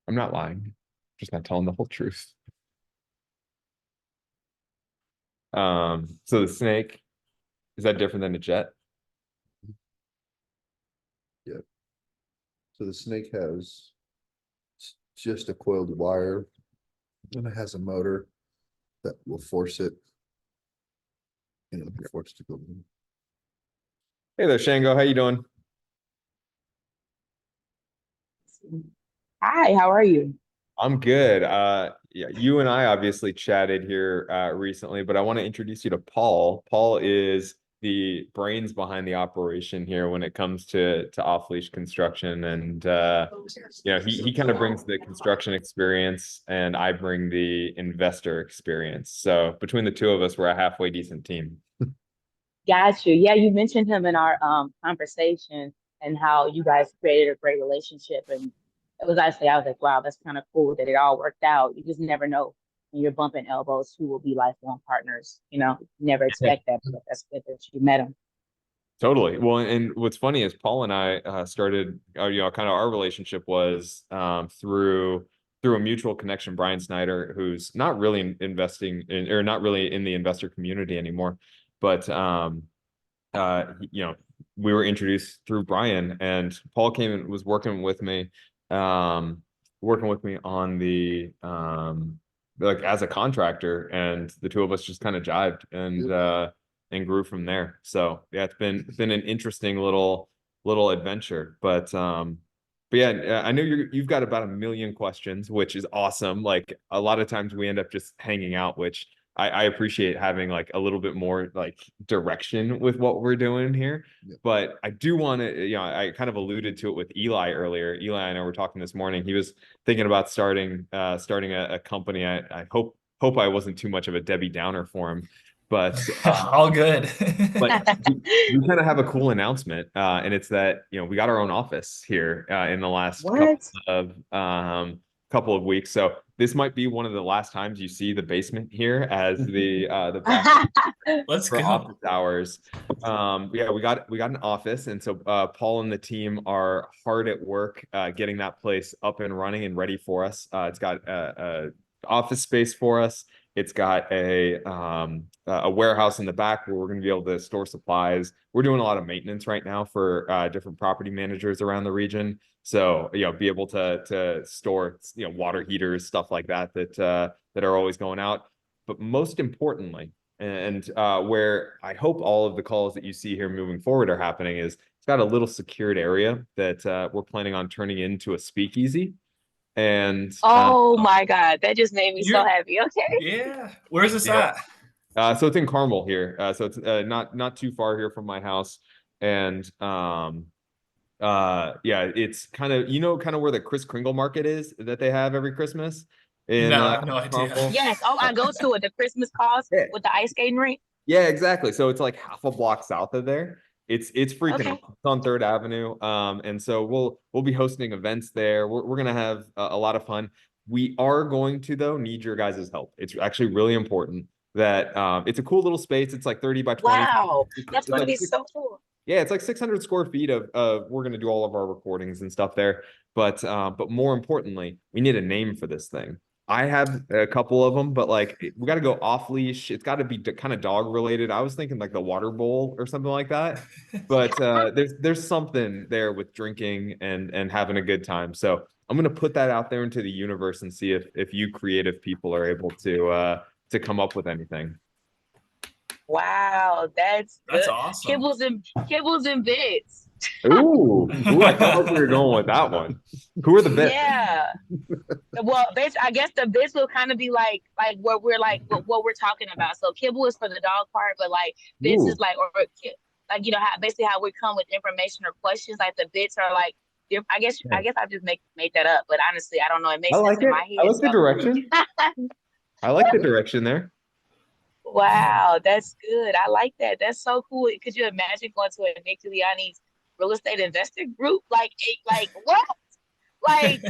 I'm not lying. Just not telling the whole truth. So the snake, is that different than a jet? Yeah. So the snake has just a coiled wire and it has a motor that will force it and it'll be forced to go in. Hey there, Shango. How you doing? Hi, how are you? I'm good. Yeah, you and I obviously chatted here recently, but I want to introduce you to Paul. Paul is the brains behind the operation here when it comes to off leash construction, and he kind of brings the construction experience, and I bring the investor experience. So between the two of us, we're a halfway decent team. Got you. Yeah, you mentioned him in our conversation and how you guys created a great relationship. And it was actually, I was like, wow, that's kind of cool that it all worked out. You just never know when you're bumping elbows who will be lifelong partners. You never expect that, but that's good that you met him. Totally. Well, and what's funny is Paul and I started, kind of our relationship was through a mutual connection, Brian Snyder, who's not really investing in, or not really in the investor community anymore, but we were introduced through Brian, and Paul came and was um, working with me on the like as a contractor, and the two of us just kind of jived and grew from there. So yeah, it's been an interesting little adventure, but yeah, I know you've got about a million questions, which is awesome. Like a lot of times we end up just hanging out, which I appreciate having like a little bit more like direction with what we're doing here. Yeah. But I do want to, I kind of alluded to it with Eli earlier. Eli and I were talking this morning. He was thinking about starting a company. I hope I wasn't too much of a Debbie Downer for him, but All good. but we kind of have a cool announcement, and it's that we got our own office here in the last What? couple of weeks. So this might be one of the last times you see the basement here as the back Let's for go. office hours. Yeah, we got an office, and so Paul and the team are hard at work getting that place up and running and ready for us. It's got a office space for us. It's got a warehouse in the back where we're going to be able to store supplies. We're doing a lot of maintenance right now for different property managers around the region. So be able to store water heaters, stuff like that are always going out. But most importantly, and where I hope all of the calls that you see here moving forward are happening is it's got a little secured area that we're planning on turning into a speakeasy. And Oh my God, that just made me so You're, happy. Okay. yeah. Where's this yeah, at? so it's in Carmel here. So it's not too far here from my house. And yeah, it's kind of where the Kris Kringle market is that they have every Christmas in No, I have no idea. Carmel. Yes. Oh, I go to it. The Christmas cause Yeah. with the ice skating rink. Yeah, exactly. So it's like half a block south of there. It's freaking Okay. awesome. It's on Third Avenue. And so we'll be hosting events there. We're gonna have a lot of fun. We are going to though need your guys' help. It's actually really important that it's a cool little space. It's like 30 by 20. Wow. That's It's going to like be so cool. yeah, it's like 600 square feet of we're gonna do all of our recordings and stuff there. But more importantly, we need a name for this thing. I have a couple of them, but like we got to go off leash. It's got to be kind of dog related. I was thinking like the water bowl or something like that. But there's something there with drinking and having a good time. So I'm gonna put that out there into the universe and see if you creative people are able to come up with anything. Wow, that's That's good. awesome. Kibbles and bits. Ooh, I felt like we were going with that one. Who are the bits? Yeah. Well, bits. I guess the bits will kind of be like what we're what we're talking about. So kibble is for the dog part, but like bits is Ooh, like like how basically how we come with information or questions. Like the bits are like I guess yeah. I just made that up, but honestly, I don't know. It I makes sense like in it. my I head. like the direction. So I like the direction there. wow, that's good. I like that. That's so cool. Could you imagine going to a Nick Giuliani's real estate investor group? Like what? Like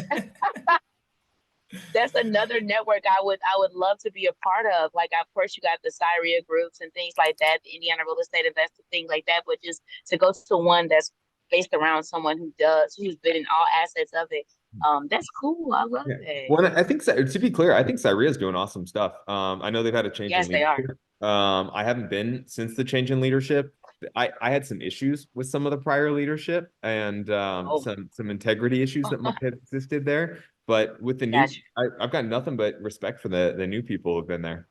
that's another network I would love to be a part of. Like of course you got the Syria groups and things like that, the Indiana real estate investor things like that, but just to go to one that's based around someone who's been in all assets of it, That's cool. I love Yeah. that. Well, and I think to be clear, I think Cyria is doing awesome stuff. I know they've had a change in Yes, they are. leadership. I haven't been since the change in leadership. I had some issues with some of the prior leadership and Oh, some integrity issues that might have existed there. But with the new, gotcha. I've got nothing but respect for the new people who've been there.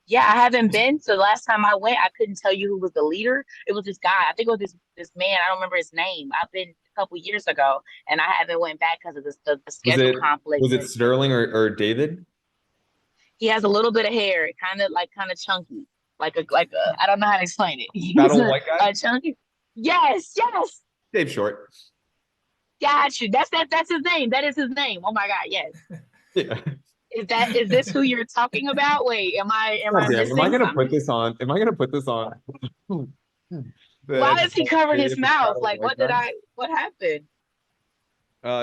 Yeah, I haven't been. So the last time I went, I couldn't tell you who was the leader. It was this guy. I think it was this man. I don't remember his name. I've been a couple years ago, and I haven't went back because of the Was schedule it conflict. was it But Sterling or David? he has a little bit of hair, kind of chunky, like a. I don't know how to explain it. That He's old white guy? a chunky. Yes, yes. Dave Short. Got you. That's his name. That is his name. Oh my God, yes. Yeah. Is this who you're talking about? Wait, am God I damn, am I missing gonna put something? this on? Am I gonna put this on? Why does he cover his The mouth? fat old Like white guy? what happened?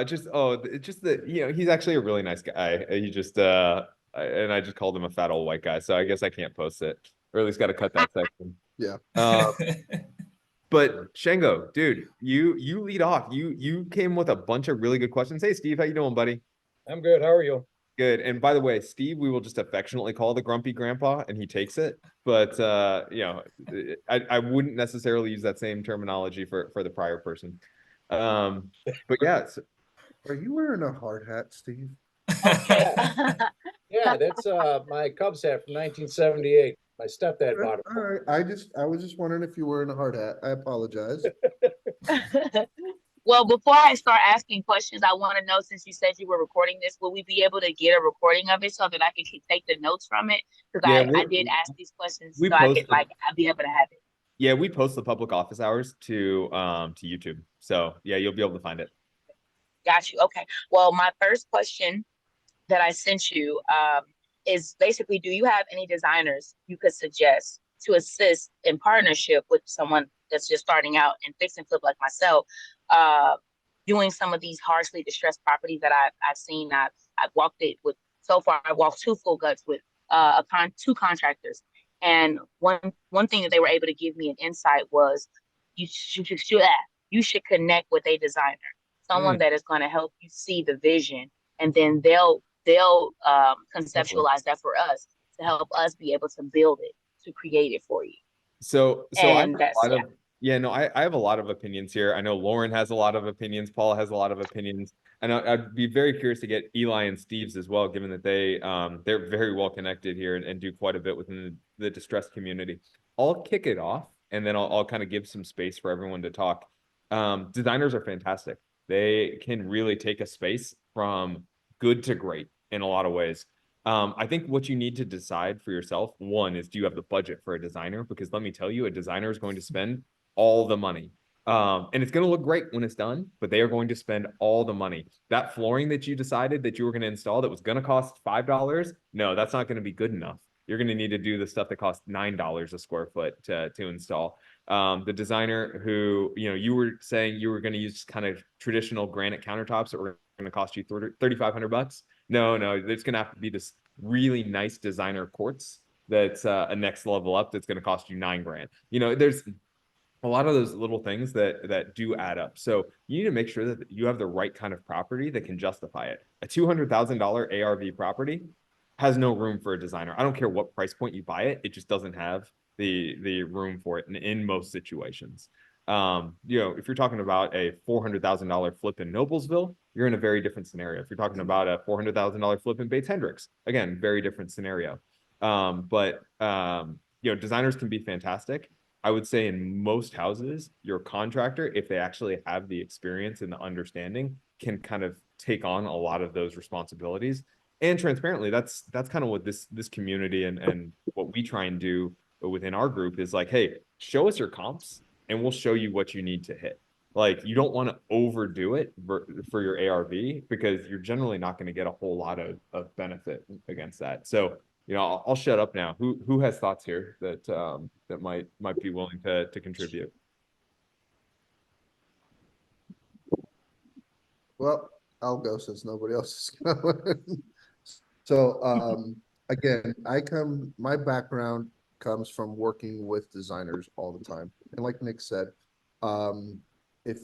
Just that he's actually a really nice guy. He just and I just called him a fat old white guy, so I guess I can't post it, or at least got to cut that section. Yeah. But Shango, dude, you lead off. You came with a bunch of really good questions. Hey, Steve, how you doing, buddy? I'm good. How are you? Good. And by the way, Steve, we will just affectionately call the grumpy grandpa, and he takes it. But I wouldn't necessarily use that same terminology for the prior person. But yeah, Are you wearing a hard hat, Steve? Okay. Yeah, that's my Cubs hat from 1978. My stepdad bought it. All right. I was just wondering if you were in a hard hat. I apologize. Well, before I start asking questions, I want to know, since you said you were recording this, will we be able to get a recording of it so that I can take the notes from it? Because Yeah, I did ask these questions we so I post could I'll be able to have it. Yeah, we post the public office hours to YouTube. So yeah, you'll be able to find it. Got you. Okay. Well, my first question that I sent you is basically, do you have any designers you could suggest to assist in partnership with someone that's just starting out in fix and flip like myself, doing some of these harshly distressed properties that I've seen. I've walked it with, so far I've walked two full guts with two contractors. And one thing that they were able to give me an insight was you should connect with a designer, someone that is going to help you see the vision, and then they'll conceptualize that for us to help us be able to build it, to create it for you. So I have And a that's lot of I have a lot of opinions here. I know Lauren has a lot of opinions. Paul has a lot of opinions, and I'd be very curious to get Eli and Steve's as well, given that they're very well connected here and do quite a bit within the distressed community. I'll kick it off, and then I'll kind of give some space for everyone to talk. Designers are fantastic. They can really take a space from good to great in a lot of ways. I think what you need to decide for yourself, one, is do you have the budget for a designer? Because let me tell you, a designer is going to spend all the money. And it's going to look great when it's done, but they are going to spend all the money. That flooring that you decided that you were going to install that was going to cost $5, no, that's not going to be good enough. You're going to need to do the stuff that costs $9 a square foot to install. The designer who, you were saying you were going to use kind of traditional granite countertops that were going to cost you $3,500. No, it's going to have to be this really nice designer quartz that's a next level up that's going to cost you $9,000. There's a lot of those little things that do add up. So you need to make sure that you have the right kind of property that can justify it. A $200,000 ARV property has no room for a designer. I don't care what price point you buy it. It just doesn't have the room for it in most situations. If you're talking about a $400,000 flip in Noblesville, you're in a very different scenario. If you're talking about a $400,000 flip in Bates Hendricks, again, very different scenario. But designers can be fantastic. I would say in most houses, your contractor, if they actually have the experience and the understanding, can kind of take on a lot of those responsibilities. And transparently, that's kind of what this community and what we try and do within our group is like, hey, show us your comps and we'll show you what you need to hit. Like, you don't want to overdo it for your ARV because you're generally not going to get a whole lot of benefit against that. So, I'll shut up now. Who has thoughts here that might be willing to contribute? Well, I'll go since nobody else is going. So, again, my background comes from working with designers all the time. And like Nick said, if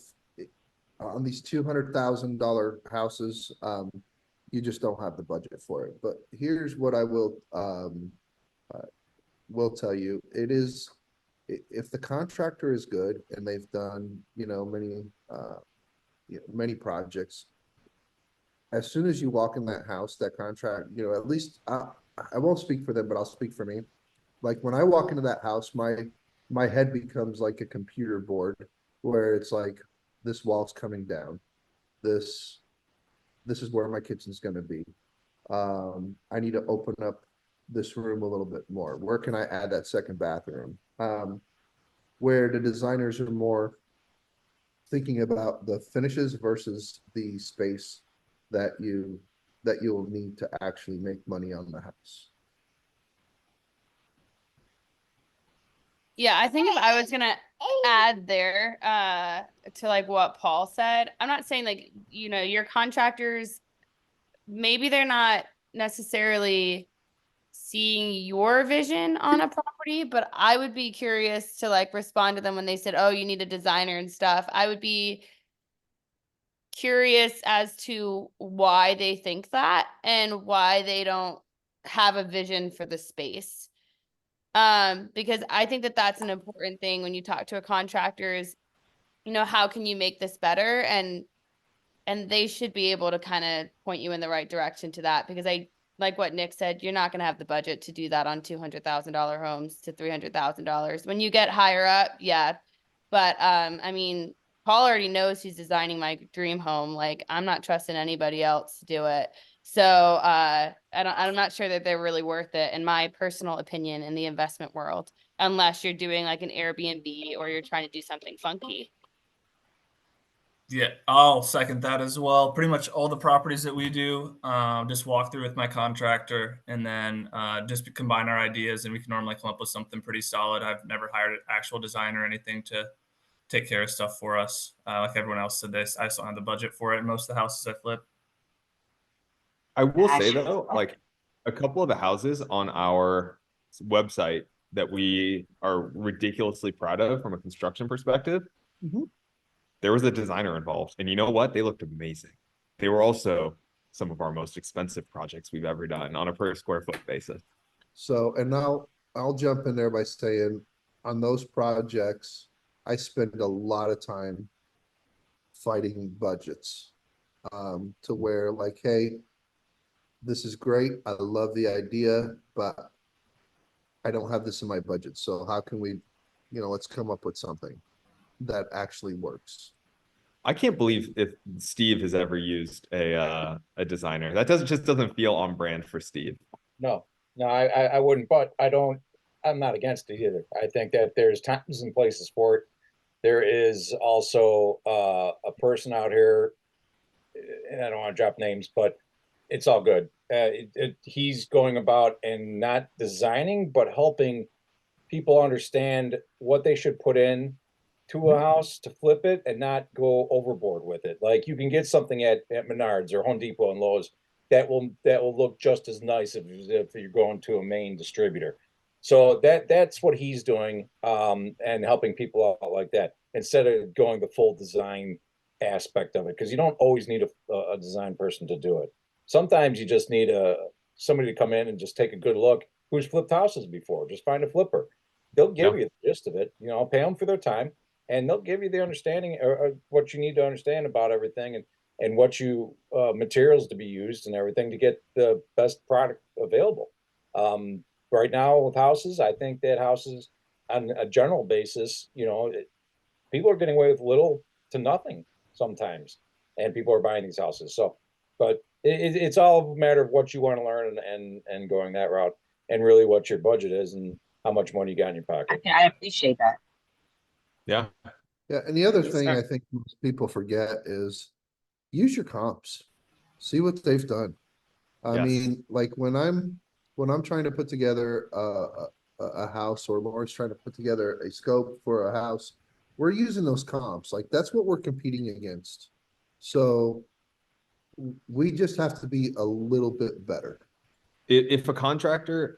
on these $200,000 houses, you just don't have the budget for it. But here's what I will tell you. It is, if the contractor is good and they've done, many projects, as soon as you walk in that house, that contract, at least I won't speak for them, but I'll speak for me. Like when I walk into that house, my head becomes like a computer board where it's like, this wall's coming down. This is where my kitchen's gonna be. I need to open up this room a little bit more. Where can I add that second bathroom? Where the designers are more thinking about the finishes versus the space that you'll need to actually make money on the house. Yeah, I think if I was gonna add there to like what Paul said, I'm not saying like, your contractors, maybe they're not necessarily seeing your vision on a property, but I would be curious to like respond to them when they said, oh, you need a designer and stuff. I would be curious as to why they think that and why they don't have a vision for the space. Because I think that that's an important thing when you talk to a contractor is, how can you make this better? And they should be able to kind of point you in the right direction to that, because like what Nick said, you're not going to have the budget to do that on $200,000 homes to $300,000. When you get higher up, yeah. But, I mean, Paul already knows he's designing my dream home. Like, I'm not trusting anybody else to do it. So, I'm not sure that they're really worth it, in my personal opinion, in the investment world, unless you're doing like an Airbnb or you're trying to do something funky. Yeah, I'll second that as well. Pretty much all the properties that we do, just walk through with my contractor and then just combine our ideas, and we can normally come up with something pretty solid. I've never hired an actual designer or anything to take care of stuff for us. Like everyone else said, this I just don't have the budget for it in most of the houses I flip. I will say Gotcha. though, like a couple of the houses on our website that we are ridiculously proud of from a construction perspective, there was a designer involved, and you know what? They looked amazing. They were also some of our most expensive projects we've ever done on a per square foot basis. So, and now I'll jump in there by saying, on those projects, I spend a lot of time fighting budgets. To where like, hey, this is great. I love the idea, but I don't have this in my budget. So how can we, let's come up with something that actually works. I can't believe if Steve has ever used a designer. That just doesn't feel on brand for Steve. No, I wouldn't, but I'm not against it either. I think that there's times and places for it. There is also a person out here, and I don't want to drop names, but it's all good. He's going about and not designing, but helping people understand what they should put in to a house to flip it and not go overboard with it. Like you can get something at Menards or Home Depot and Lowe's that will look just as nice if you're going to a main distributor. So that's what he's doing, and helping people out like that instead of going the full design aspect of it, because you don't always need a design person to do it. Sometimes you just need somebody to come in and just take a good look who's flipped houses before. Just find a flipper. They'll give you the gist of it. Pay them for their time, and they'll give you the understanding or what you need to understand about everything and what materials to be used and everything to get the best product available. Right now with houses, I think that houses on a general basis, people are getting away with little to nothing sometimes, and people are buying these houses. So, but it's all a matter of what you want to learn and going that route, and really what your budget is and how much money you got in your pocket. I appreciate that. Yeah. Yeah, and the other Yes, thing sir. I think most people forget is use your comps. See what they've done. I Yes. mean, like when I'm trying to put together a house, or Laura's trying to put together a scope for a house, we're using those comps. Like that's what we're competing against. So we just have to be a little bit better. If a contractor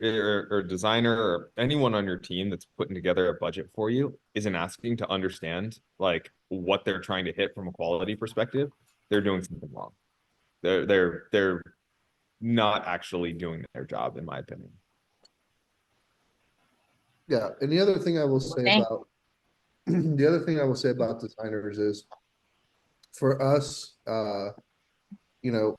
or designer or anyone on your team that's putting together a budget for you isn't asking to understand like what they're trying to hit from a quality perspective, they're doing something wrong. They're not actually doing their job, in my opinion. Yeah, and the other thing I will say Thank- about, the other thing I will say about designers is, for us, you know,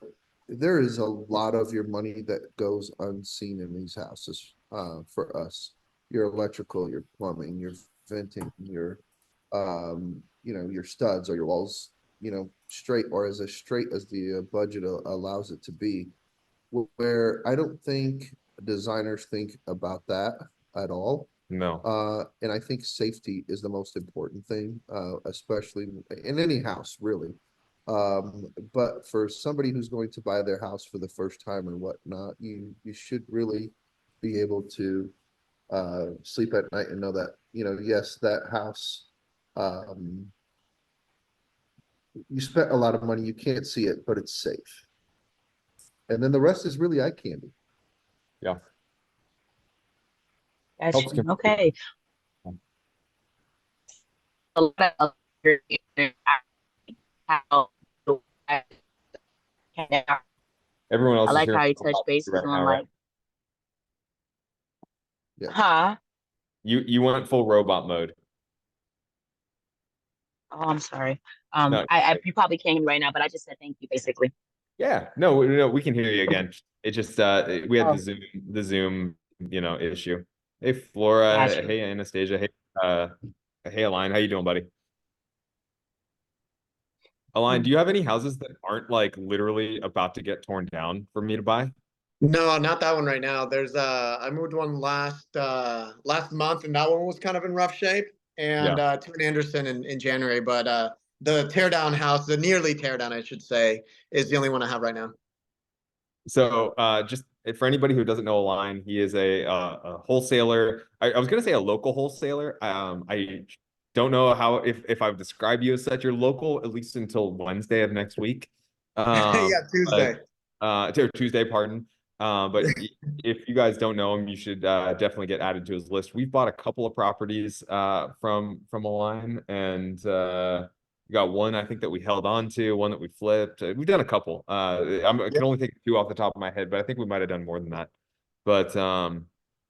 there is a lot of your money that goes unseen in these houses, for us. Your electrical, your plumbing, your venting, your, you know, your studs or your walls, you know, straight or as straight as the budget allows it to be. Where I don't think designers think about that at all. No. And I think safety is the most important thing, especially in any house, really. But for somebody who's going to buy their house for the first time or whatnot, you should really be able to sleep at night and know that, you know, yes, that house, you spent a lot of money, you can't see it, but it's safe. And then the rest is really eye candy. Gotcha. Helps com- Okay. A lot of how Everyone else I is like here how you touch bases right on now, right? like, Yeah. huh? You went full robot mode. Oh, I'm sorry. No. You probably can't hear me right now, but I just said thank you, basically. Yeah, no, we can hear you again. It just we had Oh. the Zoom, you know, issue. Hey Flora, Gotcha. hey Anastasia, hey Align, how you doing, buddy? Align, do you have any houses that aren't like literally about to get torn down for me to buy? No, not that one right now. There's I moved one last month and that one was kind of in rough shape. And to an Anderson in January, but the teardown house, the nearly teardown, I should say, is the only one I have right now. So just for anybody who doesn't know Align, he is a wholesaler. I was gonna say a local wholesaler. I don't know how if I've described you as such. You're local at least until Wednesday of next week. Yeah, Tuesday. Tuesday, pardon. But if you guys don't know him, you should definitely get added to his list. We've bought a couple of properties from Align, and we got one I think that we held on to, one that we flipped. We've done a couple. I can only think of two off the top of my head, but I think we might have done more than that.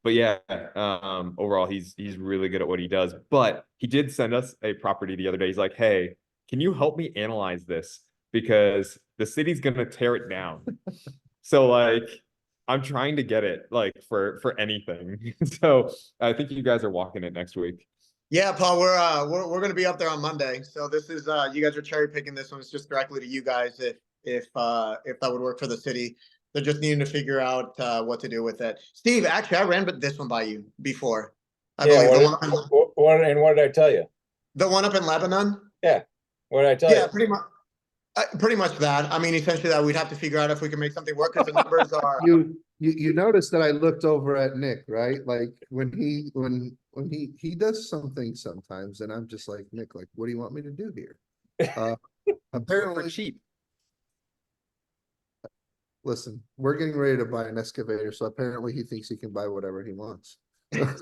But yeah, overall he's really good at what he does. But he did send us a property the other day. He's like, hey, can you help me analyze this? Because the city's gonna tear it down. So like I'm trying to get it like for anything. So I think you guys are walking it next week. Yeah, Paul, we're gonna be up there on Monday. So this is you guys are cherry picking this one. It's just directly to you guys if that would work for the city. They're just needing to figure out what to do with it. Steve, actually, I ran this one by you before. I believe What did I tell you? the one up in Lebanon. What did I tell you? Yeah, pretty much that. I mean, essentially that we'd have to figure out if we can make something work because the numbers are. You noticed that I looked over at Nick, right? Like when he does something sometimes, and I'm just like, Nick, like, what do you want me to do here? Apparently, cheap. listen, we're getting ready to buy an excavator, so apparently he thinks he can buy whatever he wants. I'm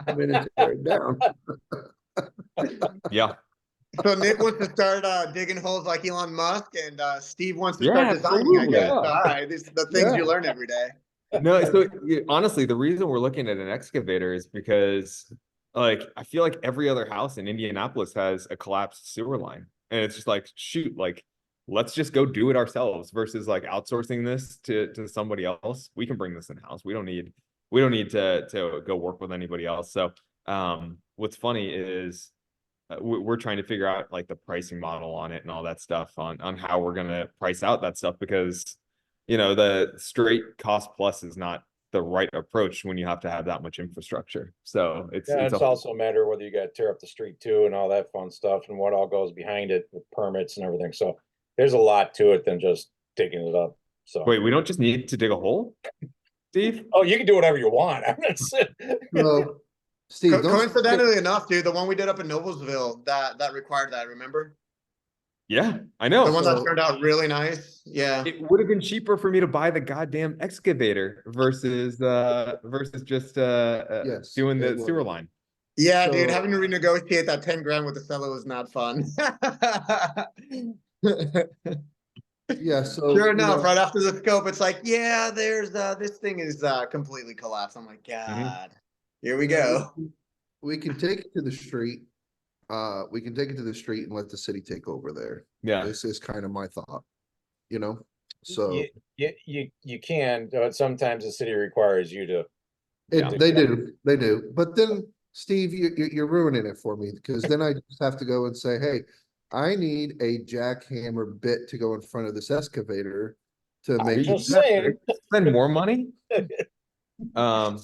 gonna tear it down. Yeah. So Nick wants to start digging holes like Elon Musk, and Steve wants to Yeah, start designing. I absolutely. guess. All right, these are the things Yeah. you learn every day. No, so honestly, the reason we're looking at an excavator is because like I feel like every other house in Indianapolis has a collapsed sewer line. And it's just like, shoot, like let's just go do it ourselves versus like outsourcing this to somebody else. We can bring this in-house. We don't need to go work with anybody else. So what's funny is we're trying to figure out like the pricing model on it and all that stuff on how we're gonna price out that stuff, because you know the straight cost plus is not the right approach when you have to have that much infrastructure. So it's Also a matter of whether you gotta tear up the street too and all that fun stuff and what all goes behind it with permits and everything. So there's a lot to it than just digging it up. So wait, we don't just need to dig a hole, Steve? oh, you can do whatever you want. I'm not saying. So, Steve, don't Coincidentally enough, dude, the one we did up in Noblesville that required that. Remember? Yeah, I The know. one that So- turned out really nice. Yeah. It would have been cheaper for me to buy the goddamn excavator versus just Yes, doing it the sewer would. line. Yeah, dude, So- having to renegotiate that 10 grand with the seller was not fun. Yeah, so. Sure you enough, know, right after the scope, it's like, yeah, there's this thing is completely collapsed. I'm like, God, here we go. We can take it to the street. We can take it to the street and let the city take over there. Yeah. This is kind of my thought, you know? So You can, but sometimes the city requires you to. Yeah. they do. But then, Steve, you're ruining it for me because then I just have to go and say, hey, I need a jackhammer bit to go in front of this excavator to make. Just it saying. Spend more money. Or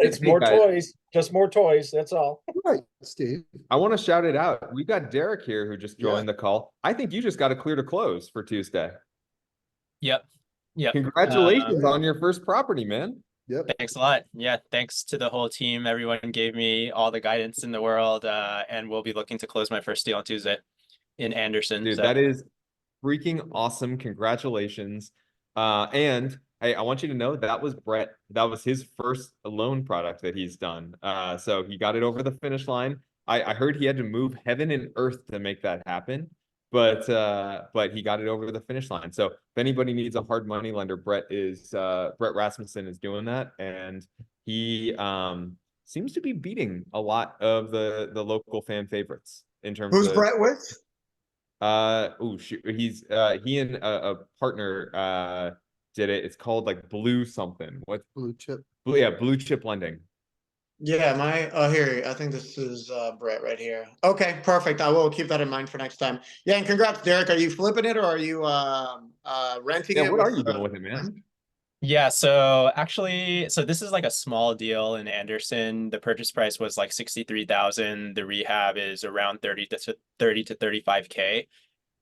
it's more toys, just more toys, that's all. Right, Steve. I want to shout it out. We got Derek here who just Yeah. joined the call. I think you just got a clear to close for Tuesday. Yep. Yep. Congratulations on your first property, man. Yep. Thanks a lot. Yeah, thanks to the whole team. Everyone gave me all the guidance in the world, and we'll be looking to close my first deal on Tuesday in Anderson. Dude, So- that is freaking awesome. Congratulations. And hey, I want you to know that was Brett. That was his first loan product that he's done. So he got it over the finish line. I heard he had to move heaven and earth to make that happen. But he got it over the finish line. So if anybody needs a hard money lender, Brett Rasmussen is doing that. And he seems to be beating a lot of the local fan favorites in terms Who's of Brett with? Shoot, he's he and a partner did it. It's called like Blue something. What? Blue chip. Blue Chip Lending. Yeah, here, I think this is Brett right here. Okay, perfect. I will keep that in mind for next time. Yeah, and congrats, Derek. Are you flipping it or are you renting Yeah, it? what are with, you doing with it, man? Yeah, so actually, this is like a small deal in Anderson. The purchase price was like 63,000. The rehab is around 30 to 35K.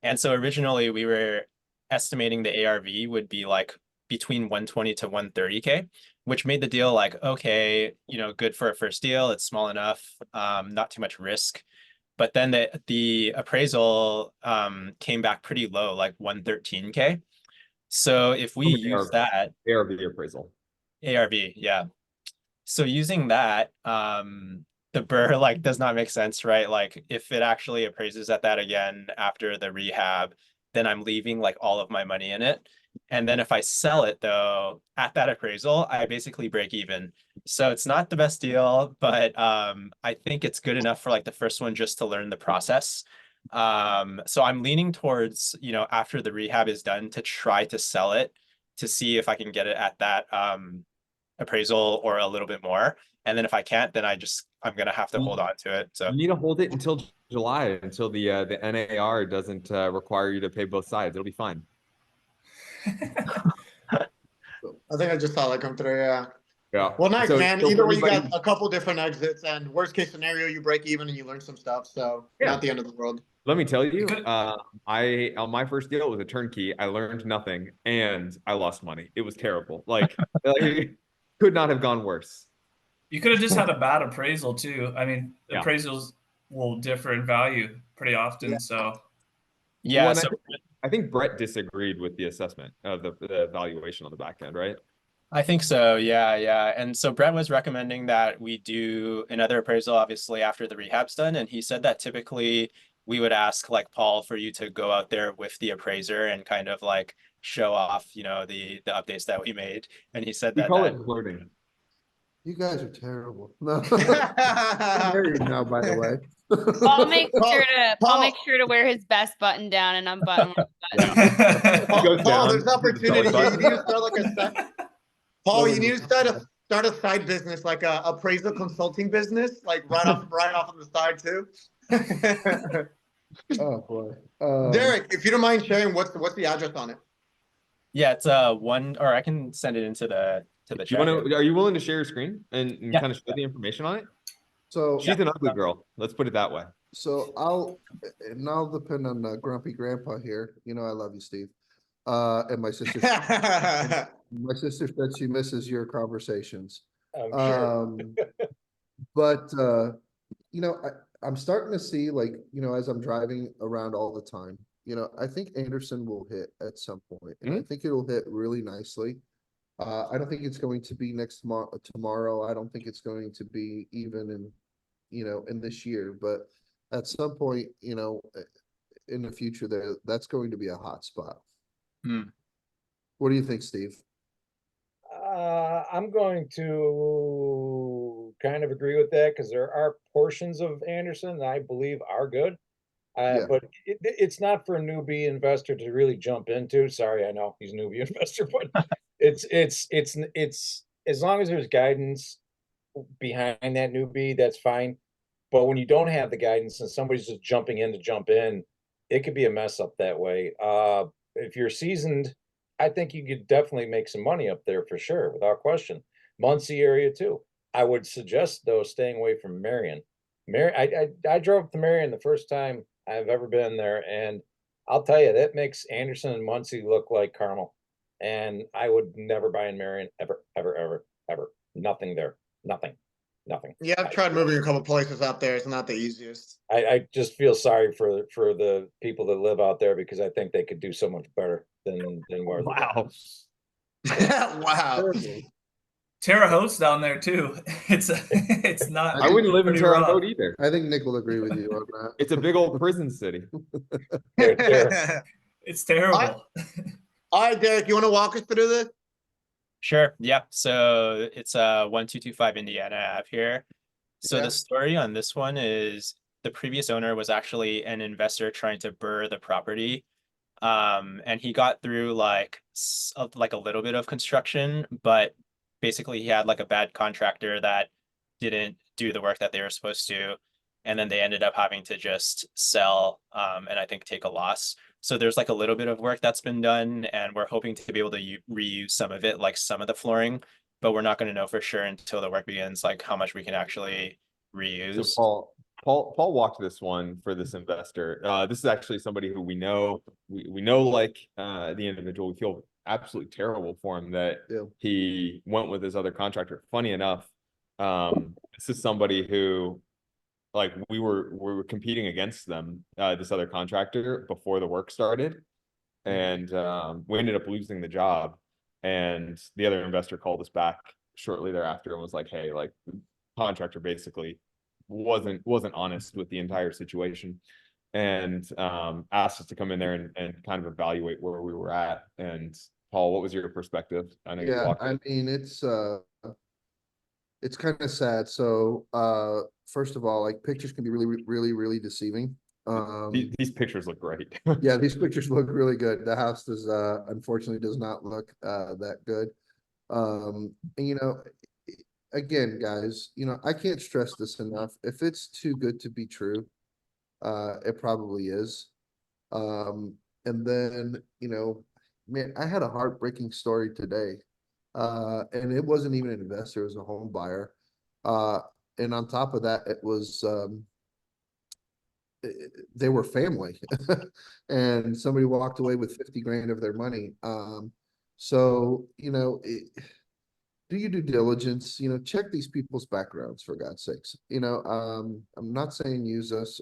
And so originally we were estimating the ARV would be like between 120 to 130K, which made the deal like, okay, good for a first deal. It's small enough, not too much risk. But then the appraisal came back pretty low, like 113K. So if we use that ARV appraisal. ARV, yeah. So using that, the BRRRR like does not make sense, right? Like if it actually appraises at that again after the rehab, then I'm leaving like all of my money in it. And then if I sell it though, at that appraisal, I basically break even. So it's not the best deal, but I think it's good enough for like the first one just to learn the process. So I'm leaning towards, after the rehab is done to try to sell it to see if I can get it at that appraisal or a little bit more. And then if I can't, then I'm gonna have to hold on to it. So You need to hold it until July, until the NAR doesn't require you to pay both sides. It'll be fine. I think I just saw that come through, yeah. Yeah. Well, nice, So- man. so Either for way, you got anybody- a couple different exits and worst case scenario, you break even and you learn some stuff. So Yeah. not the end of the world. Let me tell you, could- I on my first deal it was a turnkey. I learned nothing and I lost money. It was terrible. Like could not have gone worse. You could have just had a bad appraisal too. I mean, Yeah. appraisals will differ in value pretty often. Yeah. So yeah, Well, and so I think Brett disagreed with the assessment of the valuation on the back end, right? I think so. Yeah. And so Brett was recommending that we do another appraisal, obviously, after the rehab's done. And he said that typically we would ask like Paul for you to go out there with the appraiser and kind of like show off, the updates that we made. And he said We that, call that it flirting. You guys are terrible. No. I'm married now, by the way. Paul makes sure to Paul- make sure to wear his best button down and unbutton. Paul, goes down, there's opportunity here. You need to start like a Paul, Lower you need to the- start a side business, like a appraisal consulting business, like right off on the side too. Oh, boy. Derek, if you don't mind sharing, what's the address on it? yeah, it's one, or I can send it into the Do you chat. want to? Are you willing to share your screen and Yeah. kind of show the information on it? So, She's an ugly girl. Let's put it that way. so I'll depend on Grumpy Grandpa here. I love you, Steve. And my sister, my sister said she misses your conversations. I'm sure. But I'm starting to see like, as I'm driving around all the time, I think Anderson will hit at some point, and I think it'll hit really nicely. I don't think it's going to be tomorrow. I don't think it's going to be even in this year, but at some point, in the future that's going to be a hot spot. Hmm. What do you think, Steve? I'm going to kind of agree with that because there are portions of Anderson that I believe are good. Yeah. But it's not for a newbie investor to really jump into. Sorry, I know he's a newbie investor, but it's as long as there's guidance behind that newbie, that's fine. But when you don't have the guidance and somebody's just jumping in to jump in, it could be a mess up that way. If you're seasoned, I think you could definitely make some money up there for sure, without question. Muncie area too. I would suggest though staying away from Marion. I drove up to Marion the first time I've ever been there, and I'll tell you that makes Anderson and Muncie look like Carmel. And I would never buy in Marion ever, ever, ever, ever. Nothing there. Nothing. Nothing. Yeah, I've tried moving a couple places out there. It's not the easiest. I just feel sorry for the people that live out there because I think they could do so much better than where they're at. Wow. Wow. Terre Haute's down there too. It's not. I wouldn't live in pretty Terre rough. Haute either. I think Nick will agree with you on that. It's a big old prison city. It's terrible. All right, Derek, you want to walk us through this? Sure. Yeah. So it's 1225 Indiana Ave here. So Yeah. the story on this one is the previous owner was actually an investor trying to burr the property. And he got through like a little bit of construction, but basically he had like a bad contractor that didn't do the work that they were supposed to. And then they ended up having to just sell and I think take a loss. So there's like a little bit of work that's been done, and we're hoping to be able to reuse some of it, like some of the flooring, but we're not going to know for sure until the work begins, like how much we can actually So reuse. Paul walked this one for this investor. This is actually somebody who we know, we know like the individual. We feel absolutely terrible for him that Yeah. he went with his other contractor. Funny enough, this is somebody who like we were competing against them, this other contractor before the work started. And we ended up losing the job. And the other investor called us back shortly thereafter and was like, hey, like contractor basically wasn't honest with the entire situation, and asked us to come in there and kind of evaluate where we were at. And Paul, what was your perspective? I know you Yeah, walked I it. mean, it's kind of sad. So, first of all, like pictures can be really, really, really deceiving. These pictures look great. Yeah, these pictures look really good. The house does, unfortunately does not look, that good. And again, guys, I can't stress this enough. If it's too good to be true, it probably is. And then, man, I had a heartbreaking story today. And it wasn't even an investor, it was a home buyer. And on top of that, it was, they were family and somebody walked away with 50 grand of their money. So, do your due diligence, check these people's backgrounds for God's sakes. I'm not saying use us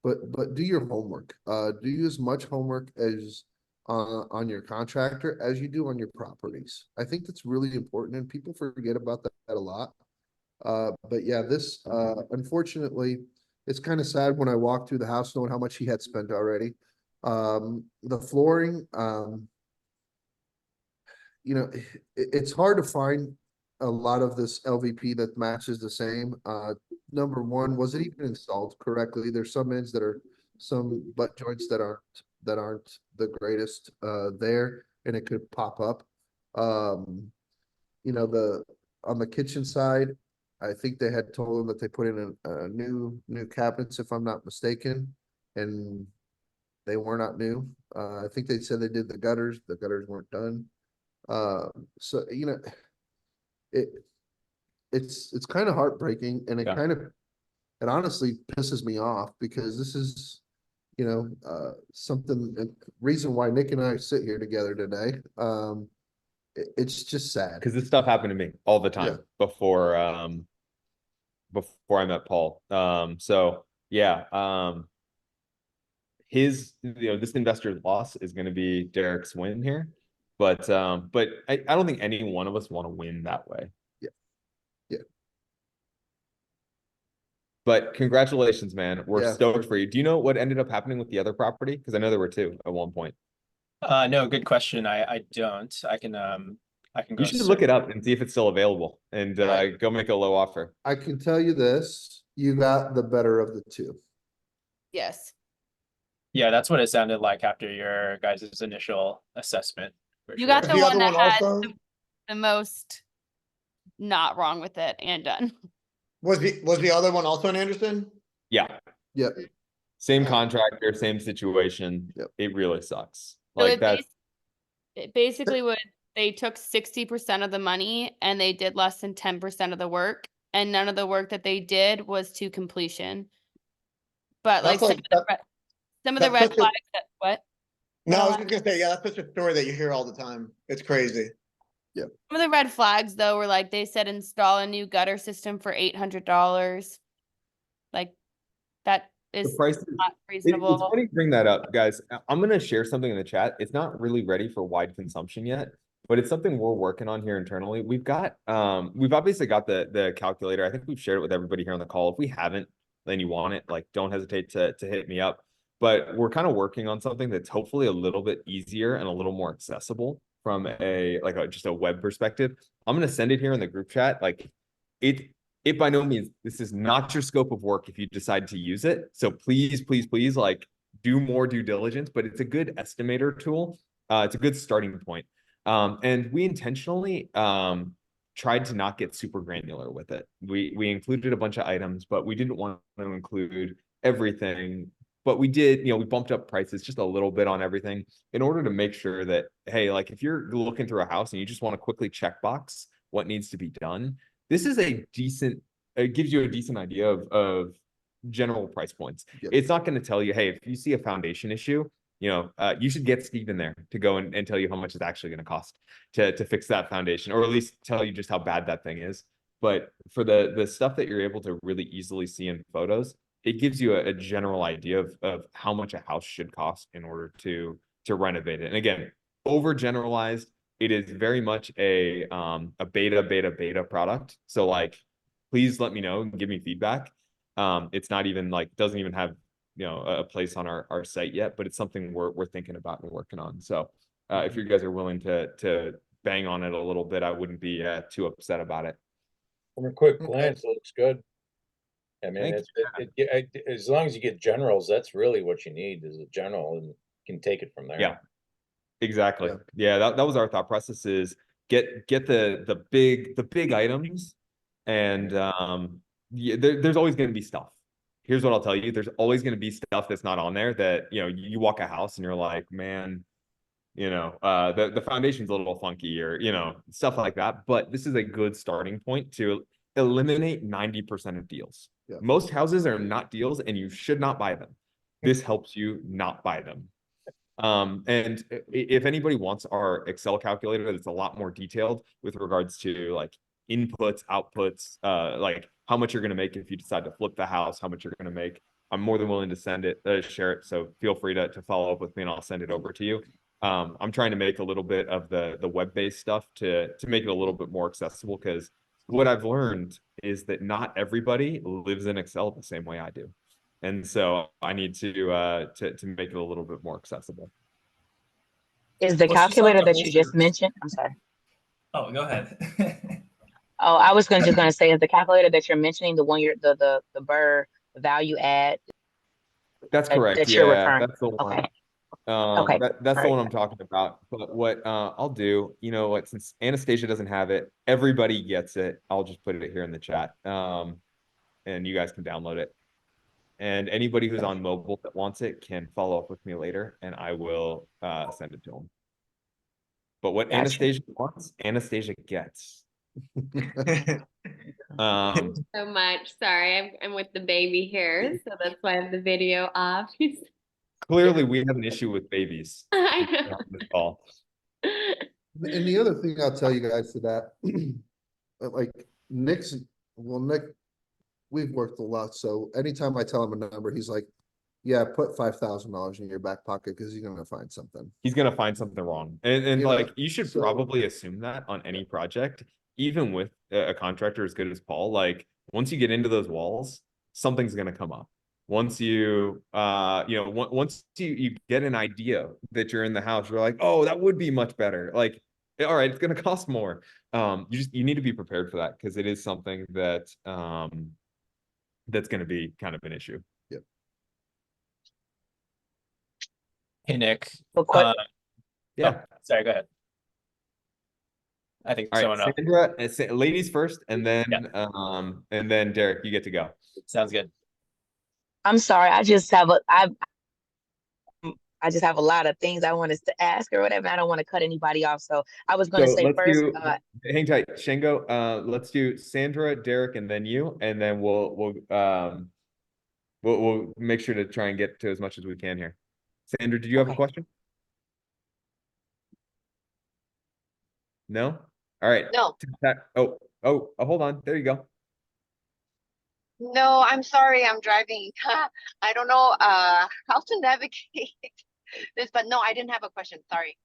but do your homework. Do as much homework as on your contractor as you do on your properties. I think that's really important and people forget about that a lot. But yeah, this, unfortunately, it's kind of sad when I walked through the house knowing how much he had spent already. The flooring, it's hard to find a lot of this LVP that matches the same. Number one, was it even installed correctly? There's some ends that are some butt joints that aren't the greatest there, and it could pop up. On the kitchen side, I think they had told them that they put in a new cabinets, if I'm not mistaken, and they were not new. I think they said they did the gutters. The gutters weren't done. So it's kind of heartbreaking, and Yeah. it honestly pisses me off because this is something, reason why Nick and I sit here together today. It's just sad Because this stuff happened to me all the time Yeah. before before I met Paul. So yeah, this investor's loss is going to be Derek's win here, but I don't think any one of us want to win that way. Yeah. Yeah. But congratulations, man. We're Yeah. stoked for you. Do you know what ended up happening with the other property? Because I know there were two at one point. No, good question. I don't. I can go. You should look it up and see if it's still available and go make a low offer. I can tell you this, you got the better of the two. Yes. Yeah, that's what it sounded like after your guys' initial assessment. for You sure. got Was the the one other that one had also, the most not wrong with it and done. was the other one also in Anderson? Yeah, Yep. same contractor, same situation. Yep. It really sucks. So Like it that. it basically would, they took 60% of the money and they did less than 10% of the work, and none of the work that they did was to completion. But like That's some like- of the some of the that's red such a- flags that what? No, I was What? just gonna say, yeah, that's such a story that you hear all the time. It's crazy. Some of the red flags though were like they said install a new gutter system for $800. Like that The is price not it's reasonable. funny you bring that up, guys. I'm gonna share something in the chat. It's not really ready for wide consumption yet, but it's something we're working on here internally. We've obviously got the calculator. I think we've shared it with everybody here on the call. If we haven't, then you want it, like don't hesitate to hit me up. But we're kind of working on something that's hopefully a little bit easier and a little more accessible from just a web perspective. I'm gonna send it here in the group chat. Like it by no means, this is not your scope of work if you decide to use it. So please, please, please, like do more due diligence, but it's a good estimator tool. It's a good starting point. And we intentionally tried to not get super granular with it. We included a bunch of items, but we didn't want to include everything. But we did, we bumped up prices just a little bit on everything in order to make sure that, hey, like if you're looking through a house and you just want to quickly check box what needs to be done, this is it gives you a decent idea of general price points. Yep. It's not going to tell you, hey, if you see a foundation issue, you should get Steve in there to go and tell you how much it's actually going to cost to fix that foundation, or at least tell you just how bad that thing is. But for the stuff that you're able to really easily see in photos, it gives you a general idea of how much a house should cost in order to renovate it. And again, overgeneralized, it is very much a beta product. So like, please let me know and give me feedback. It's not even like, doesn't even have, a place on our site yet, but it's something we're thinking about and working on. So if you guys are willing to bang on it a little bit, I wouldn't be too upset about it. From a quick Okay. glance, it looks good. I mean, as long as you get generals, that's really what you need is a general, and you can take it from there. Yeah. Exactly. Yeah, that was our thought process, is get the big items, and there's always going to be stuff. Here's what I'll tell you: there's always going to be stuff that's not on there that you walk a house and you're like, man, the foundation's a little funky, or stuff like that. But this is a good starting point to eliminate 90% of deals. Yeah. Most houses are not deals, and you should not buy them. This helps you not buy them. And if anybody wants our Excel calculator that's a lot more detailed with regards to like inputs, outputs, like how much you're going to make if you decide to flip the house, how much you're going to make, I'm more than willing to send it, share it. So feel free to follow up with me and I'll send it over to you. I'm trying to make a little bit of the web-based stuff to make it a little bit more accessible, because what I've learned is that not everybody lives in Excel the same way I do. And so I need to make it a little bit more accessible. Is the Well, she's calculator like the that you just holsters. mentioned? I'm sorry. Oh, go ahead. Oh, I was just gonna say, is the calculator that you're mentioning the one the Burr value add? That's That- correct. that you're Yeah, referring- that's the one. Okay. Okay. That's the Alright. one I'm talking about. But what I'll do, since Anastasia doesn't have it, everybody gets it. I'll just put it here in the chat. And you guys can download it. And anybody who's on mobile that wants it can follow up with me later, and I will send it to them. But what Gotcha. Anastasia wants, Anastasia gets. Um, So much. Sorry, I'm with the baby here, so that's why I have the video off. Clearly, we have an issue with babies. I know. on this call. And the other thing I'll tell you guys to that, like Nick we've worked a lot, so anytime I tell him a number, he's like, yeah, put $5,000 in your back pocket because you're gonna find something. He's gonna find something wrong. And You know, like you should so- probably assume that on any project, even with a contractor as good as Paul, like once you get into those walls, something's gonna come up. Once you once you get an idea that you're in the house, you're like, oh, that would be much better. Like, all right, it's gonna cost more. You need to be prepared for that because it is something that that's gonna be kind of an issue. Hey, Nick. But que- Yeah. Sorry, go ahead. I think All someone right, else. Sandra, ladies first, and then Derek, you get to go. Sounds good. I'm sorry, I just have a lot of things I wanted to ask or whatever. I don't want to cut anybody off. So I was going to So say let's first, do, hang tight, Shango. Let's do Sandra, Derek, and then you, and then we'll make sure to try and get to as much as we can here. Sandra, did you have a Okay. question? No? All right. No, Hold on. There you go. no, I'm sorry, I'm driving. I don't know how to navigate this, but no, I didn't have a question. Sorry.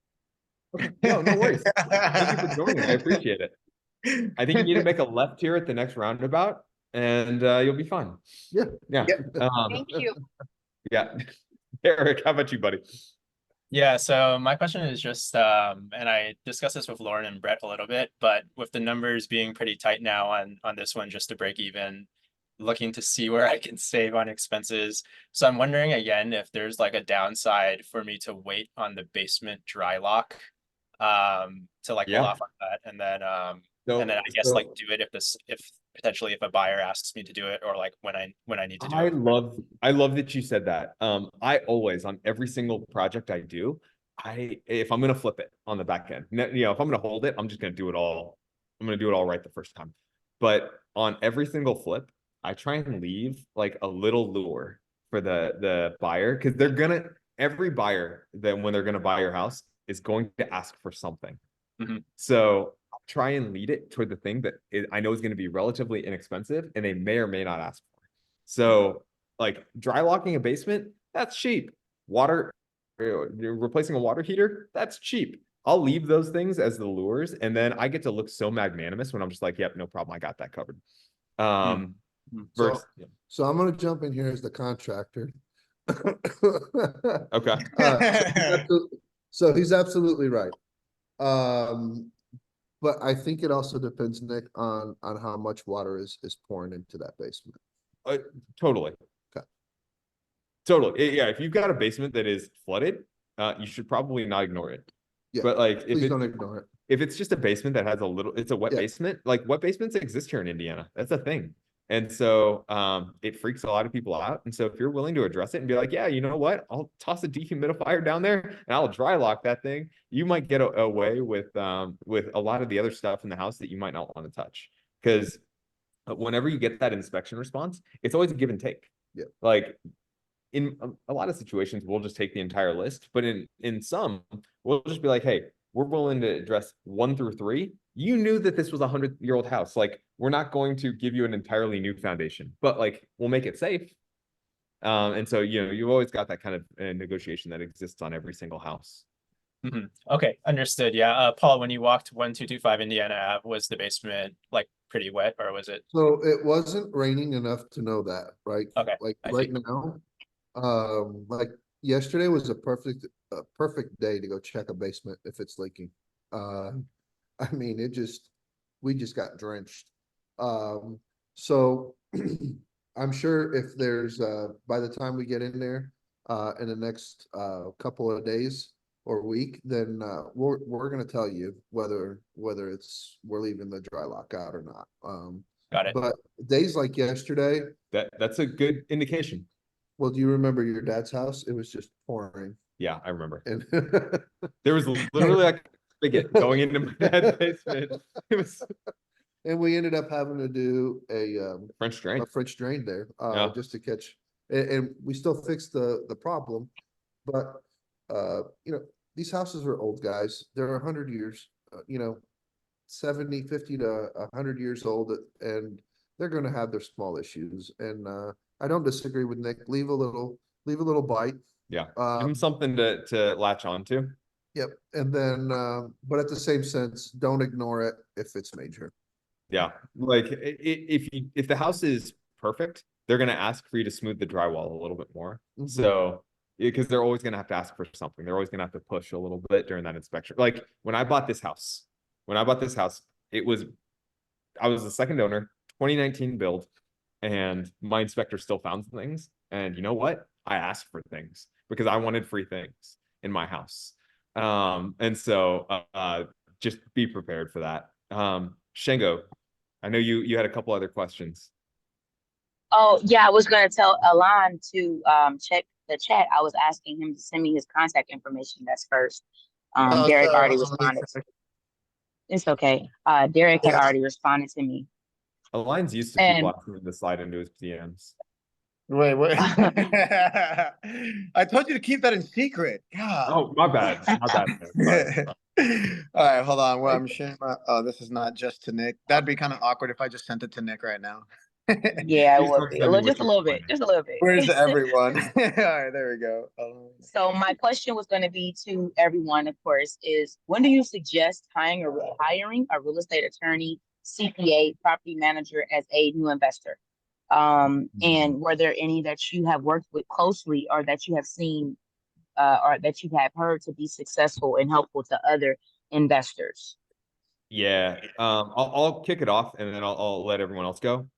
No worries. Thank you for joining. I appreciate it. I think you need to make a left here at the next roundabout, and you'll be fine. Yeah. Yeah. Thank you. Yeah. Eric, how about you, buddy? Yeah, so my question is just, and I discussed this with Lauren and Brett a little bit, but with the numbers being pretty tight now on this one, just to break even, looking to see where I can save on expenses. So I'm wondering again, if there's like a downside for me to wait on the basement dry lock, to like Yeah. pull off on that, and then I guess So- like do it if potentially if a buyer asks me to do it, or like when I need to do it. I love that you said that. I always, on every single project I do, if I'm gonna flip it on the back end, if I'm gonna hold it, I'm just gonna do it all. I'm gonna do it all right the first time. But on every single flip, I try and leave like a little lure for the buyer, because every buyer that when they're gonna buy your house is going to ask for something. Mhm. So I'll try and lead it toward the thing that I know is going to be relatively inexpensive and they may or may not ask for. So like dry locking a basement, that's cheap. Water, replacing a water heater, that's cheap. I'll leave those things as the lures, and then I get to look so magnanimous when I'm just like, yep, no problem, I got that covered. Mm. Versus, So I'm gonna jump in here as the contractor. okay. So he's absolutely right. But I think it also depends, Nick, on how much water is pouring into that basement. Totally. Okay. Totally. Yeah, if you've got a basement that is flooded, you should probably not ignore it. Yeah, But like Please don't ignore it. if it's just a basement that has it's a wet Yeah. basement, like wet basements exist here in Indiana. That's a thing. And so it freaks a lot of people out. And so if you're willing to address it and be like, yeah, you know what, I'll toss a dehumidifier down there and I'll dry lock that thing, you might get away with a lot of the other stuff in the house that you might not want to touch. Because whenever you get that inspection response, it's always a give and take. Yeah. Like in a lot of situations, we'll just take the entire list, but in some, we'll just be like, hey, we're willing to address 1 through 3. You knew that this was a 100-year-old house. Like, we're not going to give you an entirely new foundation, but like, we'll make it safe. And so, you've always got that kind of negotiation that exists on every single house. Mhm. Okay, understood. Yeah, Paul, when you walked 1225 Indiana Ave, was the basement like pretty wet, or was it? So it wasn't raining enough to know that, right? Okay, Like I right see. now, like yesterday was a perfect day to go check a basement if it's leaking. I mean, we just got drenched. So I'm sure if there's, by the time we get in there, in the next, couple of days or week, then, we're gonna tell you whether we're leaving the dry lock out or not. Got it. But days like yesterday, That's a good indication. well, do you remember your dad's house? It was just pouring Yeah, I remember. and There was literally like a spigot going into my dad's basement. It was and we ended up having to do French drain. a French drain there, Yeah. just to catch, and we still fixed the problem. But, these houses are old, guys. They're 100 years, 70, 50 to 100 years old. And they're gonna have their small issues, and I don't disagree with Nick. Leave a little bite. Yeah, give them something to latch on to. Yep, and then, but at the same sense, don't ignore it if it's major. Yeah, like if the house is perfect, they're gonna ask for you to smooth the drywall a little bit more. Mhm. So, because they're always gonna have to ask for something. They're always gonna have to push a little bit during that inspection. Like when I bought this house, I was the second owner, 2019 build, and my inspector still found things. And you know what? I asked for things because I wanted free things in my house. And so just be prepared for that. Shango, I know you had a couple other questions. Oh, yeah, I was gonna tell Alon to check the chat. I was asking him to send me his contact information. That's first. Oh, Derek so already let me responded. check. It's okay. Derek had Yes. already responded to me. Alliance used to And- keep asking me to slide into his PMs. Wait. I told you to keep that in secret. God. Oh, my bad. My bad. Sorry. All right, hold on. Well, I'm sharing my, oh, this is not just to Nick. That'd be kind of awkward if I just sent it to Nick right now. Yeah, it Please would don't be. send me Just a what little you're bit. Just a little bit. Where's everyone? All right, there we go. So my question was going to be to everyone, of course, is when do you suggest hiring a real estate attorney, CPA, property manager as a new investor? And were there any that you have worked with closely or that you have seen or that you have heard to be successful and helpful to other investors? Yeah, I'll kick it off and then I'll let everyone else go.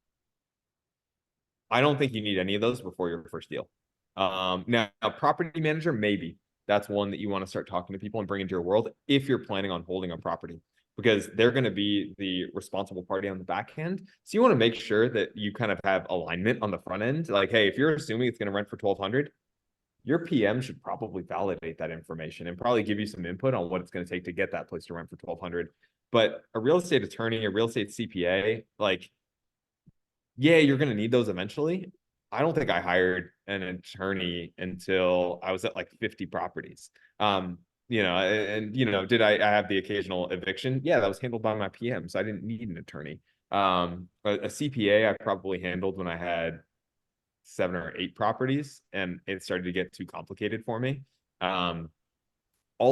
I don't think you need any of those before your first deal. Now property manager, maybe that's one that you want to start talking to people and bring into your world if you're planning on holding a property, because they're going to be the responsible party on the back end. So you want to make sure that you kind of have alignment on the front end. Like, hey, if you're assuming it's going to rent for 1,200, your PM should probably validate that information and probably give you some input on what it's going to take to get that place to rent for 1,200. But a real estate attorney, a real estate CPA, like, yeah, you're going to need those eventually. I don't think I hired an attorney until I was at like 50 properties. Did I have the occasional eviction? Yeah, that was handled by my PM, so I didn't need an attorney. A CPA I probably handled when I had 7 or 8 properties and it started to get too complicated for me. All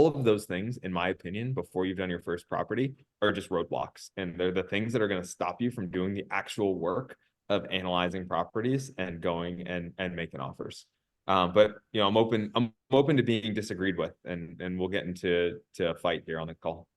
of those things, in my opinion, before you've done your first property are just roadblocks. And they're the things that are going to stop you from doing the actual work of analyzing properties and going and making offers. But I'm open to being disagreed with, and we'll get into a fight here on the call.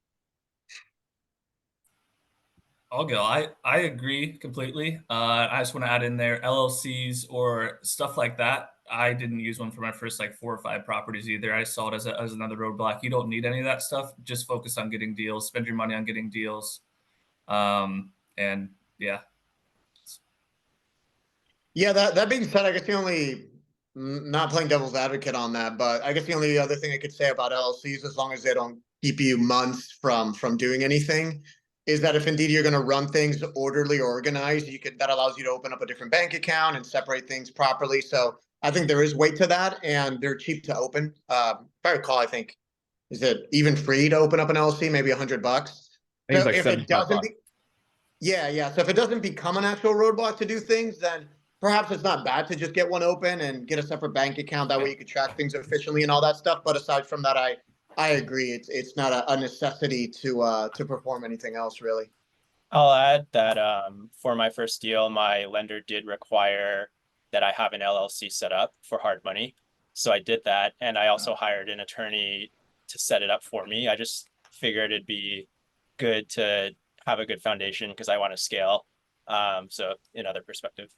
I'll go. I agree completely. I just want to add in there LLCs or stuff like that. I didn't use one for my first like 4 or 5 properties either. I saw it as another roadblock. You don't need any of that stuff. Just focus on getting deals. Spend your money on getting deals. And yeah. Yeah, that being said, I guess the only, not playing devil's advocate on that, but I guess the only other thing I could say about LLCs, as long as they don't keep you months from doing anything, is that if indeed you're going to run things orderly or organized, that allows you to open up a different bank account and separate things properly. So I think there is weight to that, and they're cheap to open. If I recall, I think, is it even free to open up an LLC? Maybe $100. I think So it's like if it doesn't, $75. yeah. So if it doesn't become an actual roadblock to do things, then perhaps it's not bad to just get one open and get a separate bank account. That way you can track things efficiently and all that stuff. But aside from that, I agree. It's not a necessity to perform anything else, really. I'll add that for my first deal, my lender did require that I have an LLC set up for hard money. So I did that. And I also hired an attorney to set it up for me. I just figured it'd be good to have a good foundation because I want to scale. So another perspective.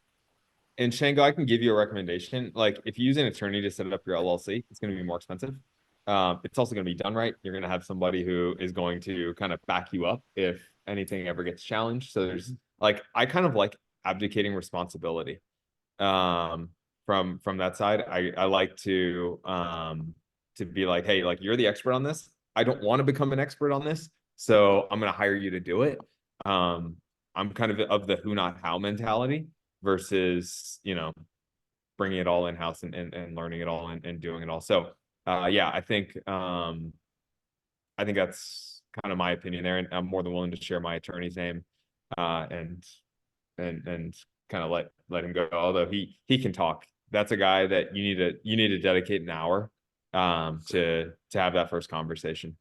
And Shango, I can give you a recommendation. Like if you use an attorney to set up your LLC, it's going to be more expensive. It's also going to be done right. You're going to have somebody who is going to kind of back you up if anything ever gets challenged. So there's like, I kind of like abdicating responsibility. From that side, I like to be like, hey, like you're the expert on this. I don't want to become an expert on this, so I'm going to hire you to do it. I'm kind of the who not how mentality versus bringing it all in house and learning it all and doing it all. So yeah, I think that's kind of my opinion there, and I'm more than willing to share my attorney's name and and kind of let him go. Although he can talk. That's a guy that you need to dedicate an hour to have that first conversation.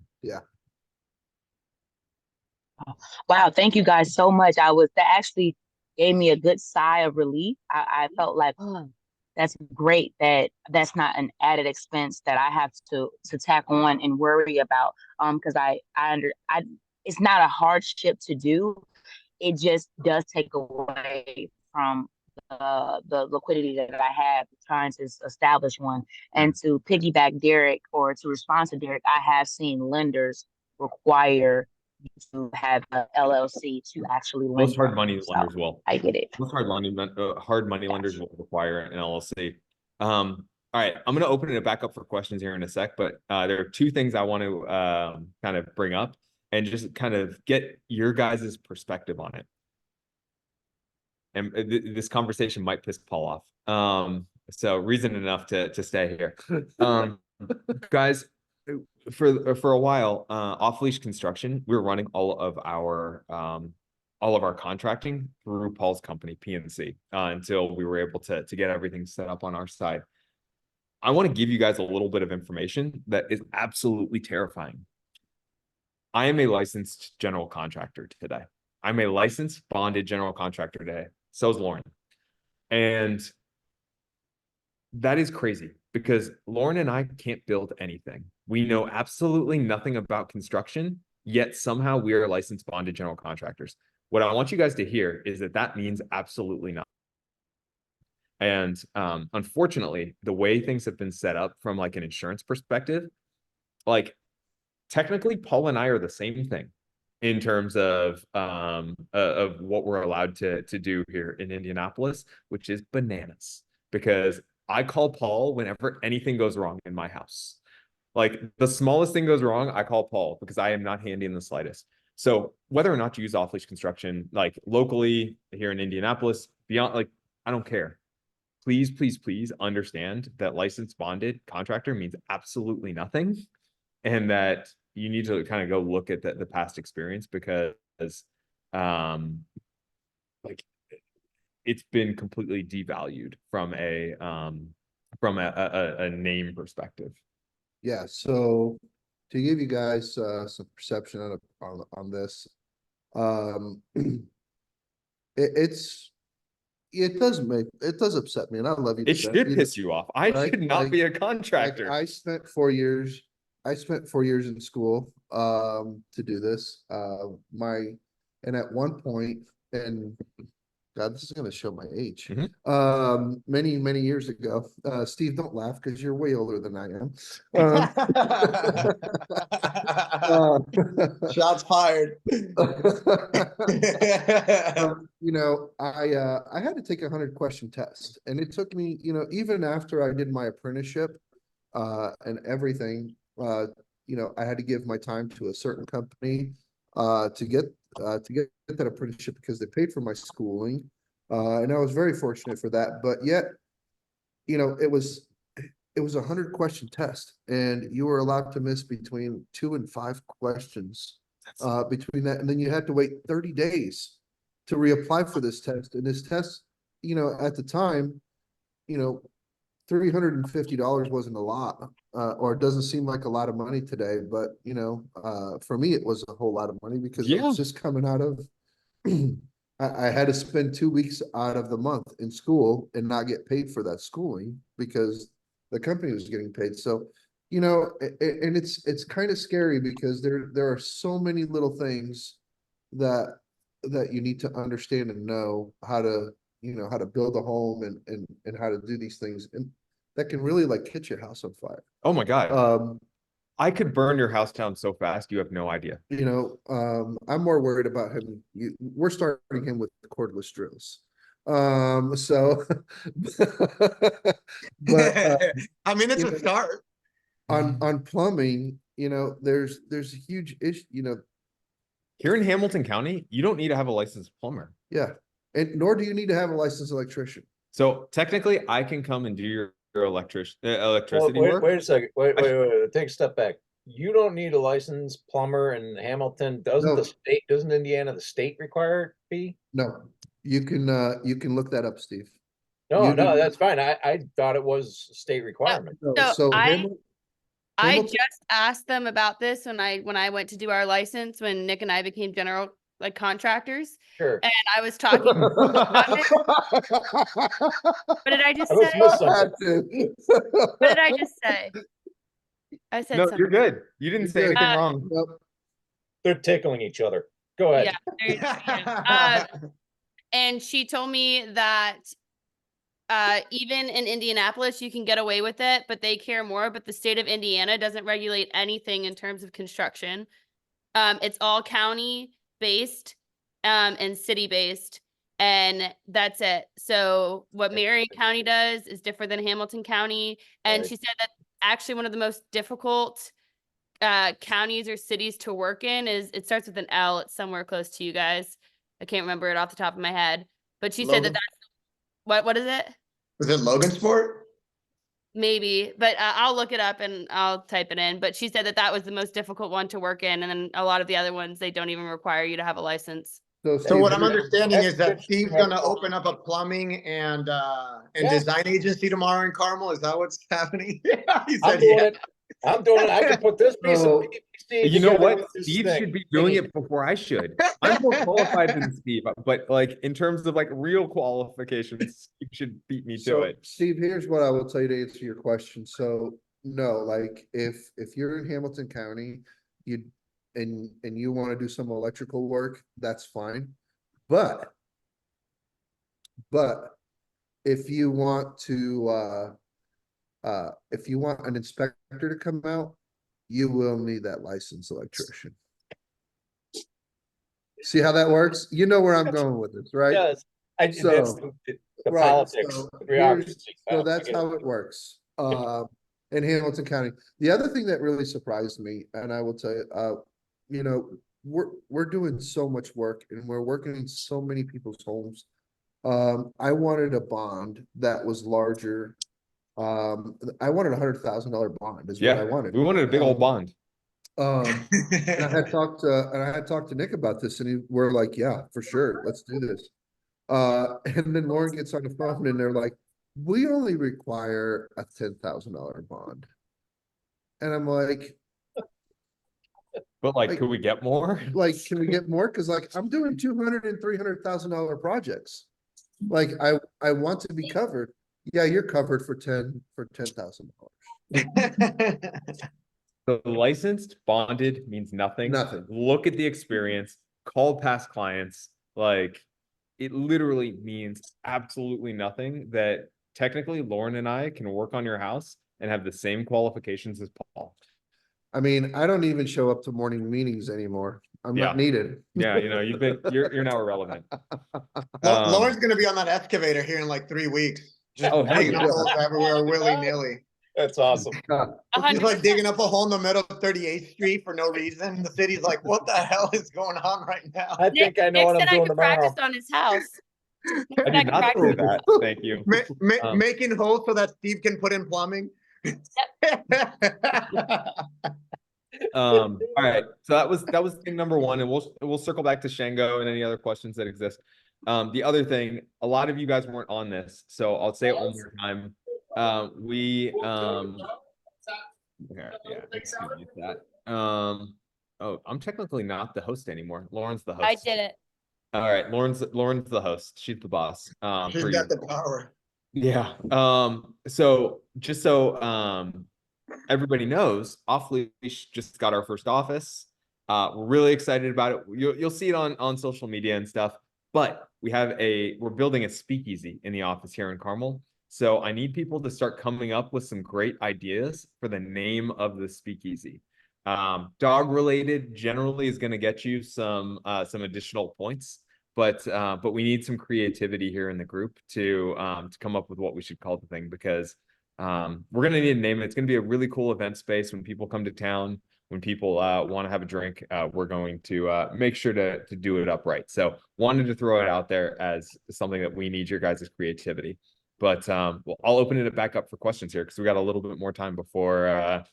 Wow, thank you guys so much. That actually gave me a good sigh of relief. I felt like, oh, that's great that that's not an added expense that I have to tack on and worry about. Because it's not a hardship to do. It just does take away from the liquidity that I have trying to establish one. And to piggyback Derek, or to respond to Derek, I have seen lenders require you to have a LLC to actually lend. Most hard money So, lenders will. I get it. Most hard money lenders will require an LLC. All right, I'm going to open it back up for questions here in a sec, but there are two things I want to kind of bring up and just kind of get your guys' perspective on it. And this conversation might piss Paul off. So reason enough to stay here. Guys, for a while, Off Leash Construction, we were running all of our contracting through Paul's company, PNC, until we were able to get everything set up on our side. I want to give you guys a little bit of information that is absolutely terrifying. I am a licensed general contractor today. I'm a licensed bonded general contractor today. So is Lauren. And that is crazy because Lauren and I can't build anything. We know absolutely nothing about construction, yet somehow we are licensed bonded general contractors. What I want you guys to hear is that means absolutely nothing. And unfortunately, the way things have been set up from like an insurance perspective, like technically Paul and I are the same thing in terms of what we're allowed to do here in Indianapolis, which is bananas, because I call Paul whenever anything goes wrong in my house. Like the smallest thing goes wrong, I call Paul because I am not handy in the slightest. So whether or not you use Off Leash Construction, like locally here in Indianapolis, beyond, like, I don't care. Please, please, please understand that licensed bonded contractor means absolutely nothing. And that you need to kind of go look at the past experience because like it's been completely devalued from a name perspective. Yeah, so to give you guys some perception on this, it does upset me, and I love you. It should piss you off. I should not be a contractor. I spent 4 years. I spent 4 years in school to do this. And at one point, and God, this is going to show my age. Many years ago, Steve, don't laugh because you're way older than I am. Shots fired. You know, I had to take a 100-question test, and it took me, you know, even after I did my apprenticeship and everything, you know, I had to give my time to a certain company to get that apprenticeship because they paid for my schooling, and I was very fortunate for that. But yet, you know, it was a 100-question test, and you were allowed to miss between 2 and 5 questions between that, and then you had to wait 30 days to reapply for this test. And this test, you know, at the time, you know, $350 wasn't a lot, or it doesn't seem like a lot of money today, but you know, for me, it was a whole lot of money because it was just coming out of, I had to spend 2 weeks out of the month in school and not get paid for that schooling because the company was getting paid. So, you know, and it's kind of scary because there are so many little things that you need to understand and know how to, you know, how to build a home and how to do these things, and that can really like catch your house on fire. Oh my God. I could burn your house down so fast, you have no idea. You know, I'm more worried about him. We're starting him with cordless drills. So, but I mean, it's a start. On plumbing, you know, there's a huge issue, you know. Here in Hamilton County, you don't need to have a licensed plumber. Yeah, and nor do you need to have a licensed electrician. So technically, I can come and do your electricity work. Wait a second. Wait. Take a step back. You don't need a licensed plumber in Hamilton. Doesn't Indiana, the state require it be? No. You can look that up, Steve. No, You no, did- that's fine. I thought it was a state requirement. No, So so I Hamilton- just asked them about this when I went to do our license when Nick and I became general like contractors, Sure. and I was talking. What did I just I must say? miss I something. had to. What did I just say? I said No, something. you're good. You didn't say You're good. anything wrong. Nope. They're tickling each other. Go ahead. Yeah. Yeah. And she told me that even in Indianapolis, you can get away with it, but they care more. But the state of Indiana doesn't regulate anything in terms of construction. It's all county based and city based, and that's it. So what Marion County does is different than Hamilton County. And Right. she said that actually one of the most difficult counties or cities to work in is, it starts with an L. It's somewhere close to you guys. I can't remember it off the top of my head, but she said that Logan? that's what is it? Is it Logan Sport? Maybe, but I'll look it up and I'll type it in. But she said that that was the most difficult one to work in, and then a lot of the other ones, they don't even require you to have a license. So Steve, what I'm here- understanding is that That's good. Steve's gonna open up a plumbing and Yeah. design agency tomorrow in Carmel. Is that what's happening? Yeah, he I'm said doing yeah. it. I'm doing it. I can put this piece of So, PVC You know together what? with this Steve thing. should be doing it before I should. I'm more qualified than Steve, but like in terms of like real qualifications, Steve should beat me to So, it. Steve, here's what I will tell you to answer your question. So, no, like if you're in Hamilton County, and you want to do some electrical work, that's fine. But if you want to if you want an inspector to come out, you will need that licensed electrician. See how that works? You know where I'm going with this, right? Yes. That's So- the Right, politics, so the bureaucracy. So that's how it works, in Hamilton County. The other thing that really surprised me, and I will tell you, we're doing so much work and we're working in so many people's homes. I wanted a bond that was larger. I wanted $100,000 bond is what I Yeah, wanted. we wanted a big old bond. And I had talked to Nick about this and we're like, yeah, for sure, let's do this. And then Lauren gets on the phone and they're like, we only require a $10,000 bond. And I'm like, But like, Like- could we get more? like, can we get more? Cause like, I'm doing $200,000 and $300,000 projects. Like, I want to be covered. Yeah, you're covered for $10,000. The licensed bonded means nothing. Nothing. Look at the experience, call past clients, like it literally means absolutely nothing that technically Lauren and I can work on your house and have the same qualifications as Paul. I mean, I don't even show up to morning meetings anymore. I'm Yeah. not needed. Yeah, you're now irrelevant. Lauren's gonna be on that excavator here in like 3 weeks. Just Oh, hell digging yeah. up holes everywhere willy-nilly. That's awesome. He's like digging up a hole in the middle of 38th Street for no reason. The city's like, what the hell is going on right now? I think I know Nick what said I'm I doing could tomorrow. practice on his house. I did not say that. Thank you. Um, Making holes so that Steve can put in plumbing. All right, so that was thing number one, and we'll circle back to Shango and any other questions that exist. The other thing, a lot of you guys weren't on this, so I'll say it one more time. Yeah, excuse me for that. Oh, I'm technically not the host anymore. Lauren's the host. I did it. All right, Lauren's the host. She's the boss. She's per got the usual. power. Yeah. So just so everybody knows, Off Leash just got our first office. We're really excited about it. You'll see it on social media and stuff. But we're building a speakeasy in the office here in Carmel. So I need people to start coming up with some great ideas for the name of the speakeasy. Dog related generally is going to get you some additional points, but we need some creativity here in the group to come up with what we should call the thing, because we're going to need a name. It's going to be a really cool event space when people come to town. When people want to have a drink, we're going to make sure to do it upright. So wanted to throw it out there as something that we need your guys' creativity. But well, I'll open it back up for questions here because we got a little bit more time before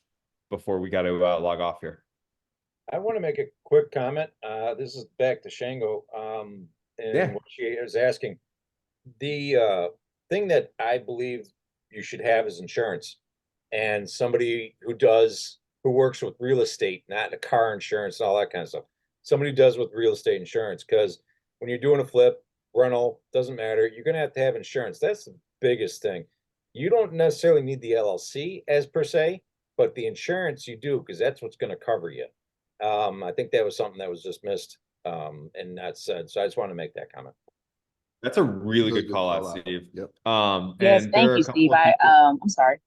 we got to log off here. I want to make a quick comment. This is back to Shango. Yeah. in what she is asking. The thing that I believe you should have is insurance. And somebody who works with real estate, not the car insurance and all that kind of stuff. Somebody who does with real estate insurance, because when you're doing a flip, rental, doesn't matter, you're gonna have to have insurance. That's the biggest thing. You don't necessarily need the LLC as per se, but the insurance you do, because that's what's gonna cover you. I think that was something that was just missed, and not said, so I just want to make that comment. That's a really Really good good call out, call out. Steve. Yep. Yes, And there thank are you, a couple Steve. of people- I'm sorry.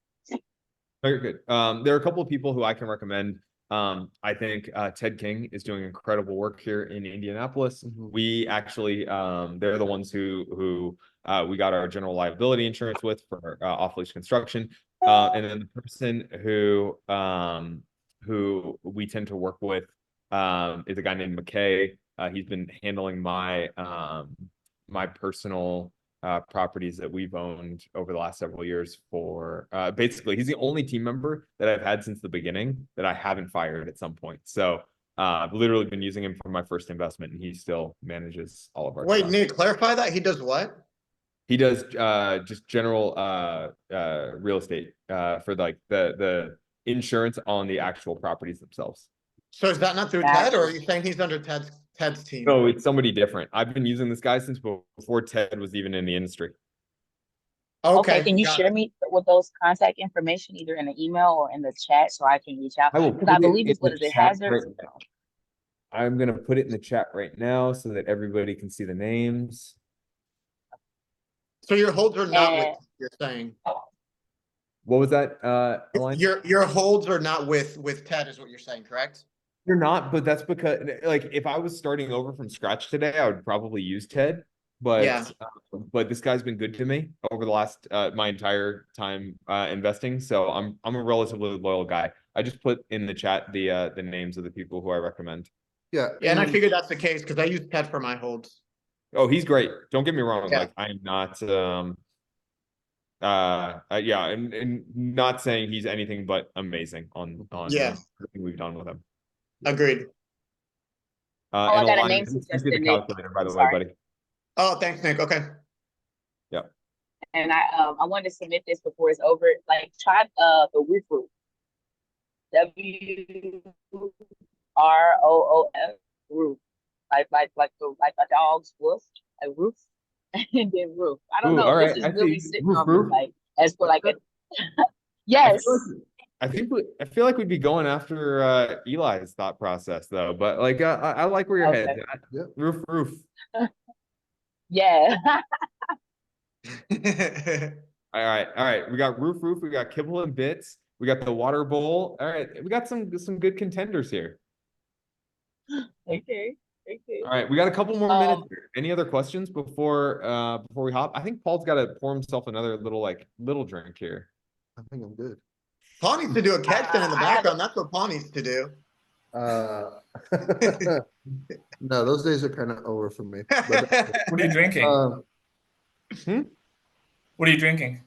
Very good. There are a couple of people who I can recommend. I think Ted King is doing incredible work here in Indianapolis. We actually, they're the ones who we got our general liability insurance with for off-lease construction. And then the person who we tend to work with is a guy named McKay. He's been handling my my personal properties that we've owned over the last several years for basically he's the only team member that I've had since the beginning that I haven't fired at some point. So I've literally been using him for my first investment and he still manages all of our Wait, stuff. Nick, clarify that. He does what? He does just general real estate for like the insurance on the actual properties themselves. So is that not through Ted, or are you saying he's under Ted's team? No, it's somebody different. I've been using this guy since before Ted was even in the industry. Okay, can you got share it. me with those contact information either in the email or in the chat so I can reach out? I will Because I put it believe it's in what the is it, chat Hazards? right now. I'm gonna put it in the chat right now so that everybody can see the names. So your holds are not with, And- you're saying? What was that, Elaine? Your holds are not with Ted is what you're saying, correct? You're not, but that's because like if I was starting over from scratch today, I would probably use Ted. Yeah. But this guy's been good to me over the last my entire time investing. So I'm a relatively loyal guy. I just put in the chat the names of the people who I recommend. Yeah. Yeah, and I figured that's the case because I use Ted for my holds. Oh, he's great. Don't get me wrong. Yeah. Like I'm not yeah, and not saying he's anything but amazing on Yeah. everything we've done with him. Agreed. I got a Alana, name I just sent you suggested, the Nick. calculator, by the way, Sorry. buddy. Oh, thanks, Nick. Okay. And I wanted to submit this before it's over. Like try the roof roof. WROOF roof. Like a dog's roof, a roof, and then roof. I don't Ooh, know. all This right, is I really see. sitting Roof, on me roof. like as for like a yes. I feel like we'd be going after Eli's thought process though, but like I like where your Okay. head's at. Yep. Roof. Yeah. All right. We got roof. We got kibble and bits. We got the water bowl. All right, we got some good contenders here. Okay. All right, we got a couple more Um, minutes here. Any other questions before we hop? I think Paul's got to pour himself another little drink here. I think I'm good. Paul needs to do a catch in the I have- background. That's what Paul needs to do. No, those days are kind of over for me. But, What are you drinking? What are you drinking?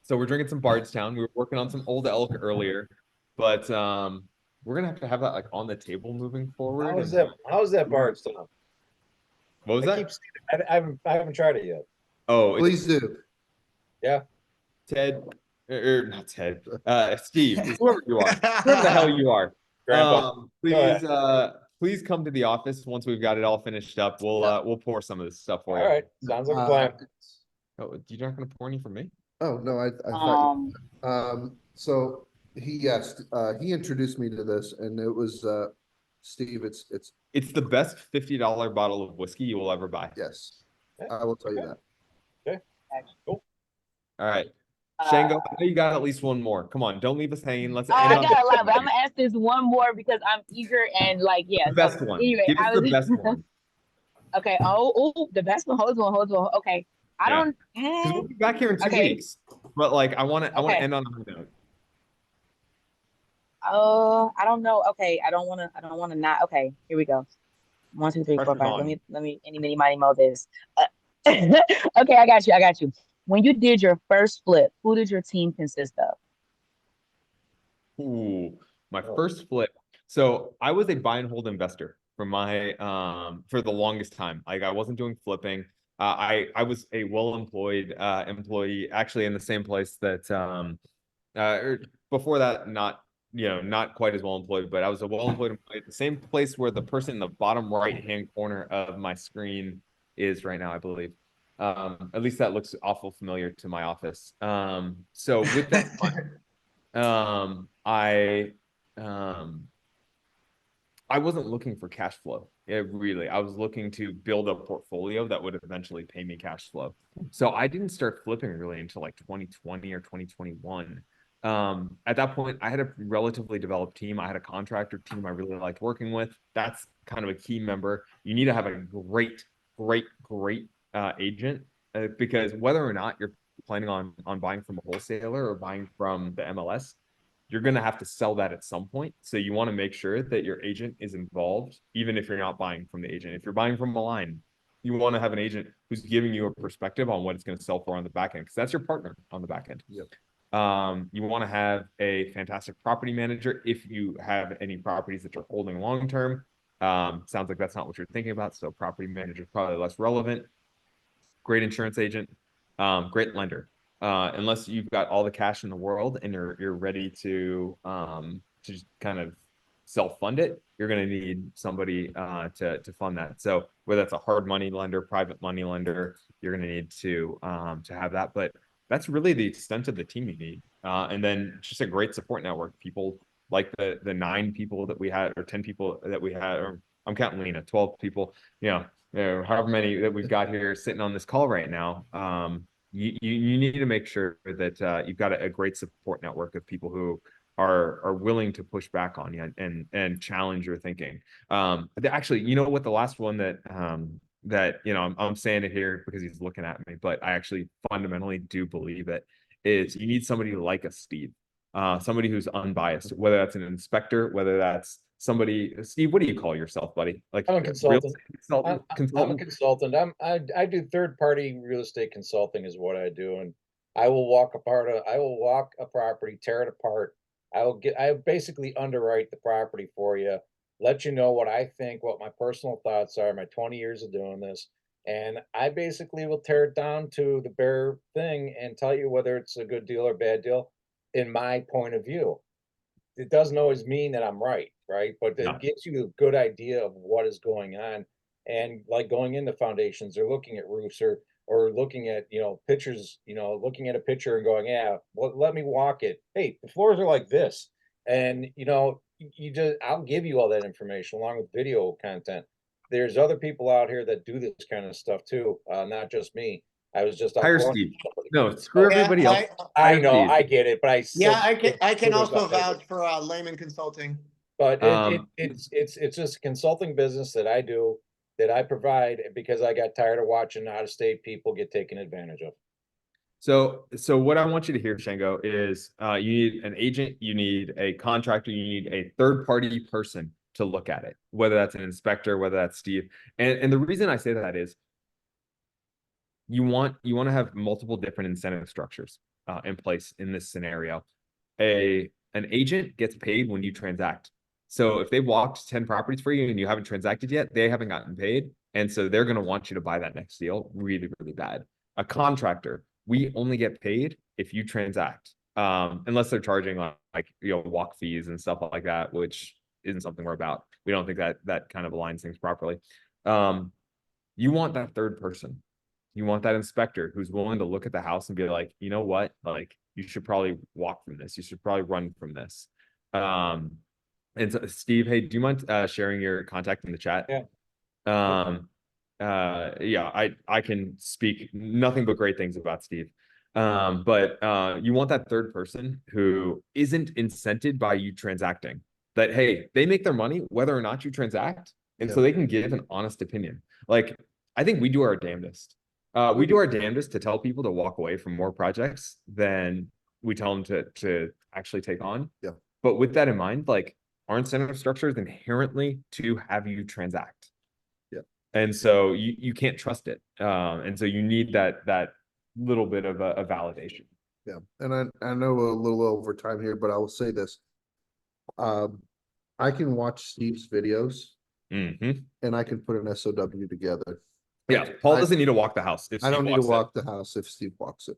So we're drinking some Bardstown. We were working on some Old Elk earlier, but we're gonna have that like on the table moving forward. How's that Bardstown? What was I that? keep seeing it. I haven't tried it yet. Oh, it's please do. Ted, or not Ted, Steve, whoever you are, whoever the hell you are. Grandpa. Please come to the office once we've got it all finished up. We'll pour some of this stuff for All you. right, sounds like a plan. Oh, you're not gonna pour any for me? Oh, no, I thought, Um, so he introduced me to this and it was, Steve, it's, It's the best $50 bottle of whiskey you will ever buy. yes, I will tell you that. All right, Shango, I know you got at least one more. Come on, don't leave us hanging. Let's I end on got a lot, but I'm gonna ask this one more because I'm eager and like yeah. the best one. Anyway, Give I us the was- best one. Okay. Oh, the best one. Hold on. Okay. I Yeah. don't. Because we'll be back here in 2 Okay. weeks. But like, I want to Okay. end on a high note. I don't know. Okay. I don't want to not. Okay. Here we go. 1, 2, 3, 4, Pressure's 5. on. Let me. Any, mini, mighty, mo this. Okay. I got you. When you did your first flip, who did your team consist of? Ooh, my Oh. first flip. So I was a buy and hold investor for my for the longest time. Like I wasn't doing flipping. I was a well-employed employee, actually in the same place that before that, not not quite as well employed, but I was a well-employed employee at the same place where the person in the bottom right-hand corner of my screen is right now, I believe. At least that looks awful familiar to my office. So with that, I wasn't looking for cash flow. I was looking to build a portfolio that would eventually pay me cash flow. So I didn't start flipping really until like 2020 or 2021. At that point, I had a relatively developed team. I had a contractor team I really liked working with. That's kind of a key member. You need to have a great agent, because whether or not you're planning on buying from a wholesaler or buying from the MLS, you're going to have to sell that at some point. So you want to make sure that your agent is involved, even if you're not buying from the agent. If you're buying from a line, you want to have an agent who's giving you a perspective on what it's going to sell for on the back end, because that's your partner on the back end. Yep. You want to have a fantastic property manager if you have any properties that you're holding long term. Sounds like that's not what you're thinking about. So property manager is probably less relevant. Great insurance agent, great lender. Unless you've got all the cash in the world and you're ready to just kind of self-fund it, you're going to need somebody to fund that. So whether that's a hard money lender, private money lender, you're going to need to have that. But that's really the extent of the team you need. And then just a great support network. People like the 9 people that we had, or 10 people that we had, or I'm counting Lena, 12 people, however many that we've got here sitting on this call right now. You need to make sure that you've got a great support network of people who are willing to push back on you and challenge your thinking. Actually, you know what, the last one that I'm saying it here because he's looking at me, but I actually fundamentally do believe it, is you need somebody like a Steve, somebody who's unbiased, whether that's an inspector, whether that's somebody. Steve, what do you call yourself, buddy? Like I'm a consultant. consultant. I'm a consultant. I do third-party real estate consulting is what I do, and I will walk a property, tear it apart. I basically underwrite the property for you, let you know what I think, what my personal thoughts are, my 20 years of doing this, and I basically will tear it down to the bare thing and tell you whether it's a good deal or bad deal in my point of view. It doesn't always mean that I'm right, but No. it gives you a good idea of what is going on. And like going into foundations or looking at roofs or looking at, pictures, looking at a picture and going, yeah, well, let me walk it. Hey, the floors are like this. And I'll give you all that information along with video content. There's other people out here that do this kind of stuff too, not just me. I was just Hire upfront. Steve. No, screw Yeah, everybody else. I Hire know, Steve. I get it, but I I can so there's also a better- vouch for Layman Consulting. But Um, it's just a consulting business that I do, that I provide because I got tired of watching out-of-state people get taken advantage of. So what I want you to hear, Shango, is you need an agent, you need a contractor, you need a third-party person to look at it, whether that's an inspector, whether that's Steve. And the reason I say that is you want to have multiple different incentive structures in place in this scenario. An agent gets paid when you transact. So if they've walked 10 properties for you and you haven't transacted yet, they haven't gotten paid. And so they're going to want you to buy that next deal really, really bad. A contractor, we only get paid if you transact, unless they're charging walk fees and stuff like that, which isn't something we're about. We don't think that kind of aligns things properly. You want that third person. You want that inspector who's willing to look at the house and be like, you know what, like you should probably walk from this. You should probably run from this. And so, Steve, hey, do you mind sharing your contact in the chat? Yeah. Yeah, I can speak nothing but great things about Steve. But you want that third person who isn't incented by you transacting. That, hey, they make their money whether or not you transact. And so they can give an honest opinion. Like, I think we do our damnedest. We do our damnedest to tell people to walk away from more projects than we tell them to actually take on. Yeah. But with that in mind, like, our incentive structure is inherently to have you transact. Yeah. And so you can't trust it. And so you need that little bit of a validation. Yeah, and I know a little over time here, but I will say this. I can watch Steve's videos Hmm. and I can put an SOW together. Yeah, Paul I- doesn't need to walk the house. If I don't Steve need to walks it. walk the house if Steve walks it.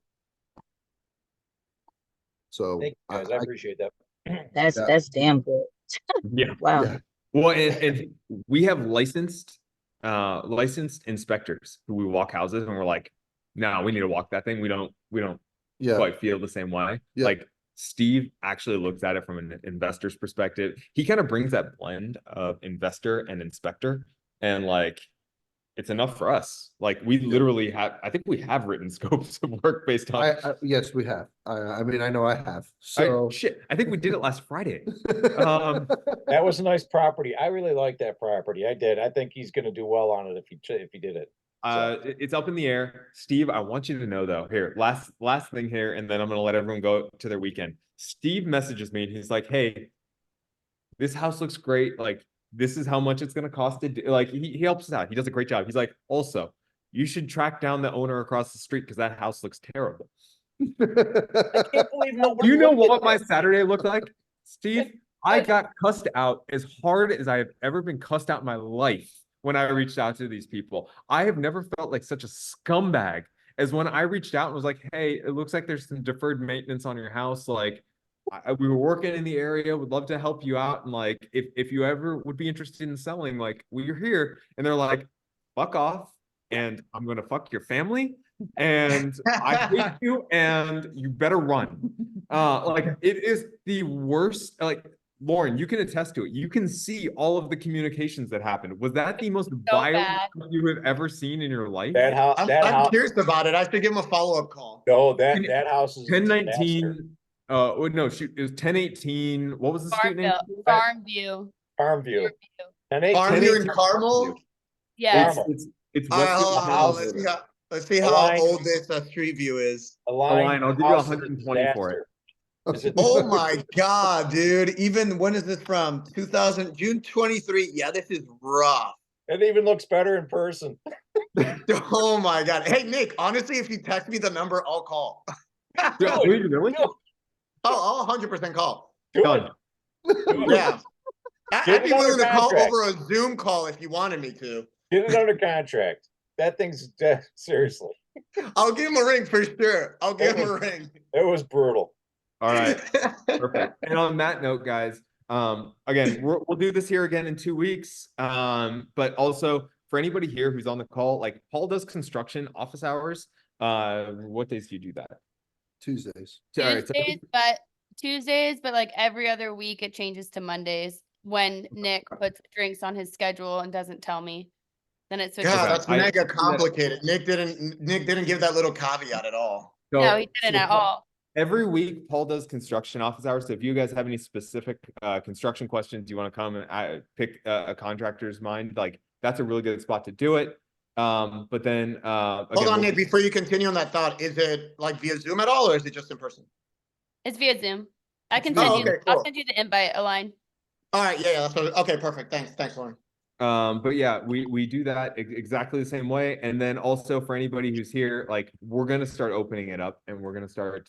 So Thank you guys. I appreciate that. Yeah. That's damn good. Yeah. Wow. Yeah. Well, and we have licensed inspectors who we walk houses and we're like, no, we need to walk that thing. We don't Yeah, quite feel the same way. Yeah. Like Steve actually looks at it from an investor's perspective. He kind of brings that blend of investor and inspector, and like it's enough for us. Like we literally have, I think we have written scopes of work based on yes, we have. I mean, I know I have, so. shit. I think we did it last Friday. That was a nice property. I really like that property. I did. I think he's gonna do well on it if he did it. It's up in the air. Steve, I want you to know though, here, last thing here, and then I'm gonna let everyone go to their weekend. Steve messages me and he's like, hey, this house looks great. Like, this is how much it's gonna cost to do. Like, he helps us out. He does a great job. He's like, also, you should track down the owner across the street because that house looks terrible. I can't believe nobody. You know looked at what my that. Saturday looked like, Steve? I got cussed out as hard as I have ever been cussed out in my life when I reached out to these people. I have never felt like such a scumbag as when I reached out and was like, hey, it looks like there's some deferred maintenance on your house. Like, we were working in the area, would love to help you out. And like, if you ever would be interested in selling, like, we're here. And they're like, fuck off. And I'm going to fuck your family. And I hate you and you better run. Like, it is the worst. Like, Lauren, you can attest to it. You can see all of the communications that happened. Was that the most violent bad. stuff you have ever seen in your life? That house. I'm curious about it. I should give him a follow-up call. No, Can- that house is. a 1019. No, shoot, it was 1018. What was the street name? Farmview. Farmview. Farmview in Carmel? Yes. Farmer. It's All right, west hold of on, the hold on. house. Let's see how Align. old this street view is. Line, I'll give you house is a 120 for it. disaster. Is it- Oh my God, dude. Even when is this from? June 23. Yeah, this is rough. It even looks better in person. Oh my God. Hey, Nick, honestly, if you text me the number, I'll call. Yeah, wait, really? I'll 100% call. Do Done. it. Yeah. Get I'd be it under willing to call contract. over a Zoom call if you wanted me to. Get it under contract. That thing's dead. Seriously. I'll give him a ring for sure. I'll give him a ring. It was brutal. All right. Perfect. And on that note, guys, again, we'll do this here again in 2 weeks. But also for anybody here who's on the call, like Paul does construction office hours. What days do you do that? Tuesdays. All right, so- Tuesdays, but like every other week it changes to Mondays when Nick puts drinks on his schedule and doesn't tell me. Then it switches. God, to- that's I- mega complicated. Nick didn't give that little caveat at all. so- No, he didn't so at all. Every week, Paul does construction office hours. So if you guys have any specific construction questions, you want to come and pick a contractor's mind, like that's a really good spot to do it. But then Hold on, Nick, before you continue on that thought, is it like via Zoom at all or is it just in person? It's via Zoom. I can Oh, send you. okay, I'll cool. send you the invite, Align. All right, yeah, that's what, okay, perfect. Thanks, Lauren. But yeah, we do that exactly the same way. And then also for anybody who's here, like we're gonna start opening it up and we're gonna start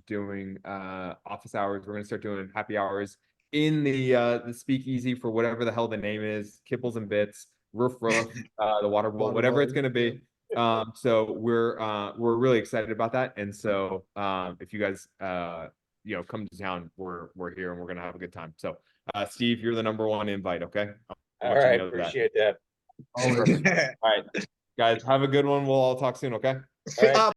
doing office hours. We're gonna start doing happy hours in the speakeasy for whatever the hell the name is, Kipples and Bits, Roof, the water bowl, Water whatever it's bowl. gonna be. So we're really excited about that. And so if you guys come to town, we're here and we're gonna have a good time. So Steve, you're the #1 invite, okay? All right. Appreciate that. All right, guys, have a good one. We'll all talk soon, okay? All right.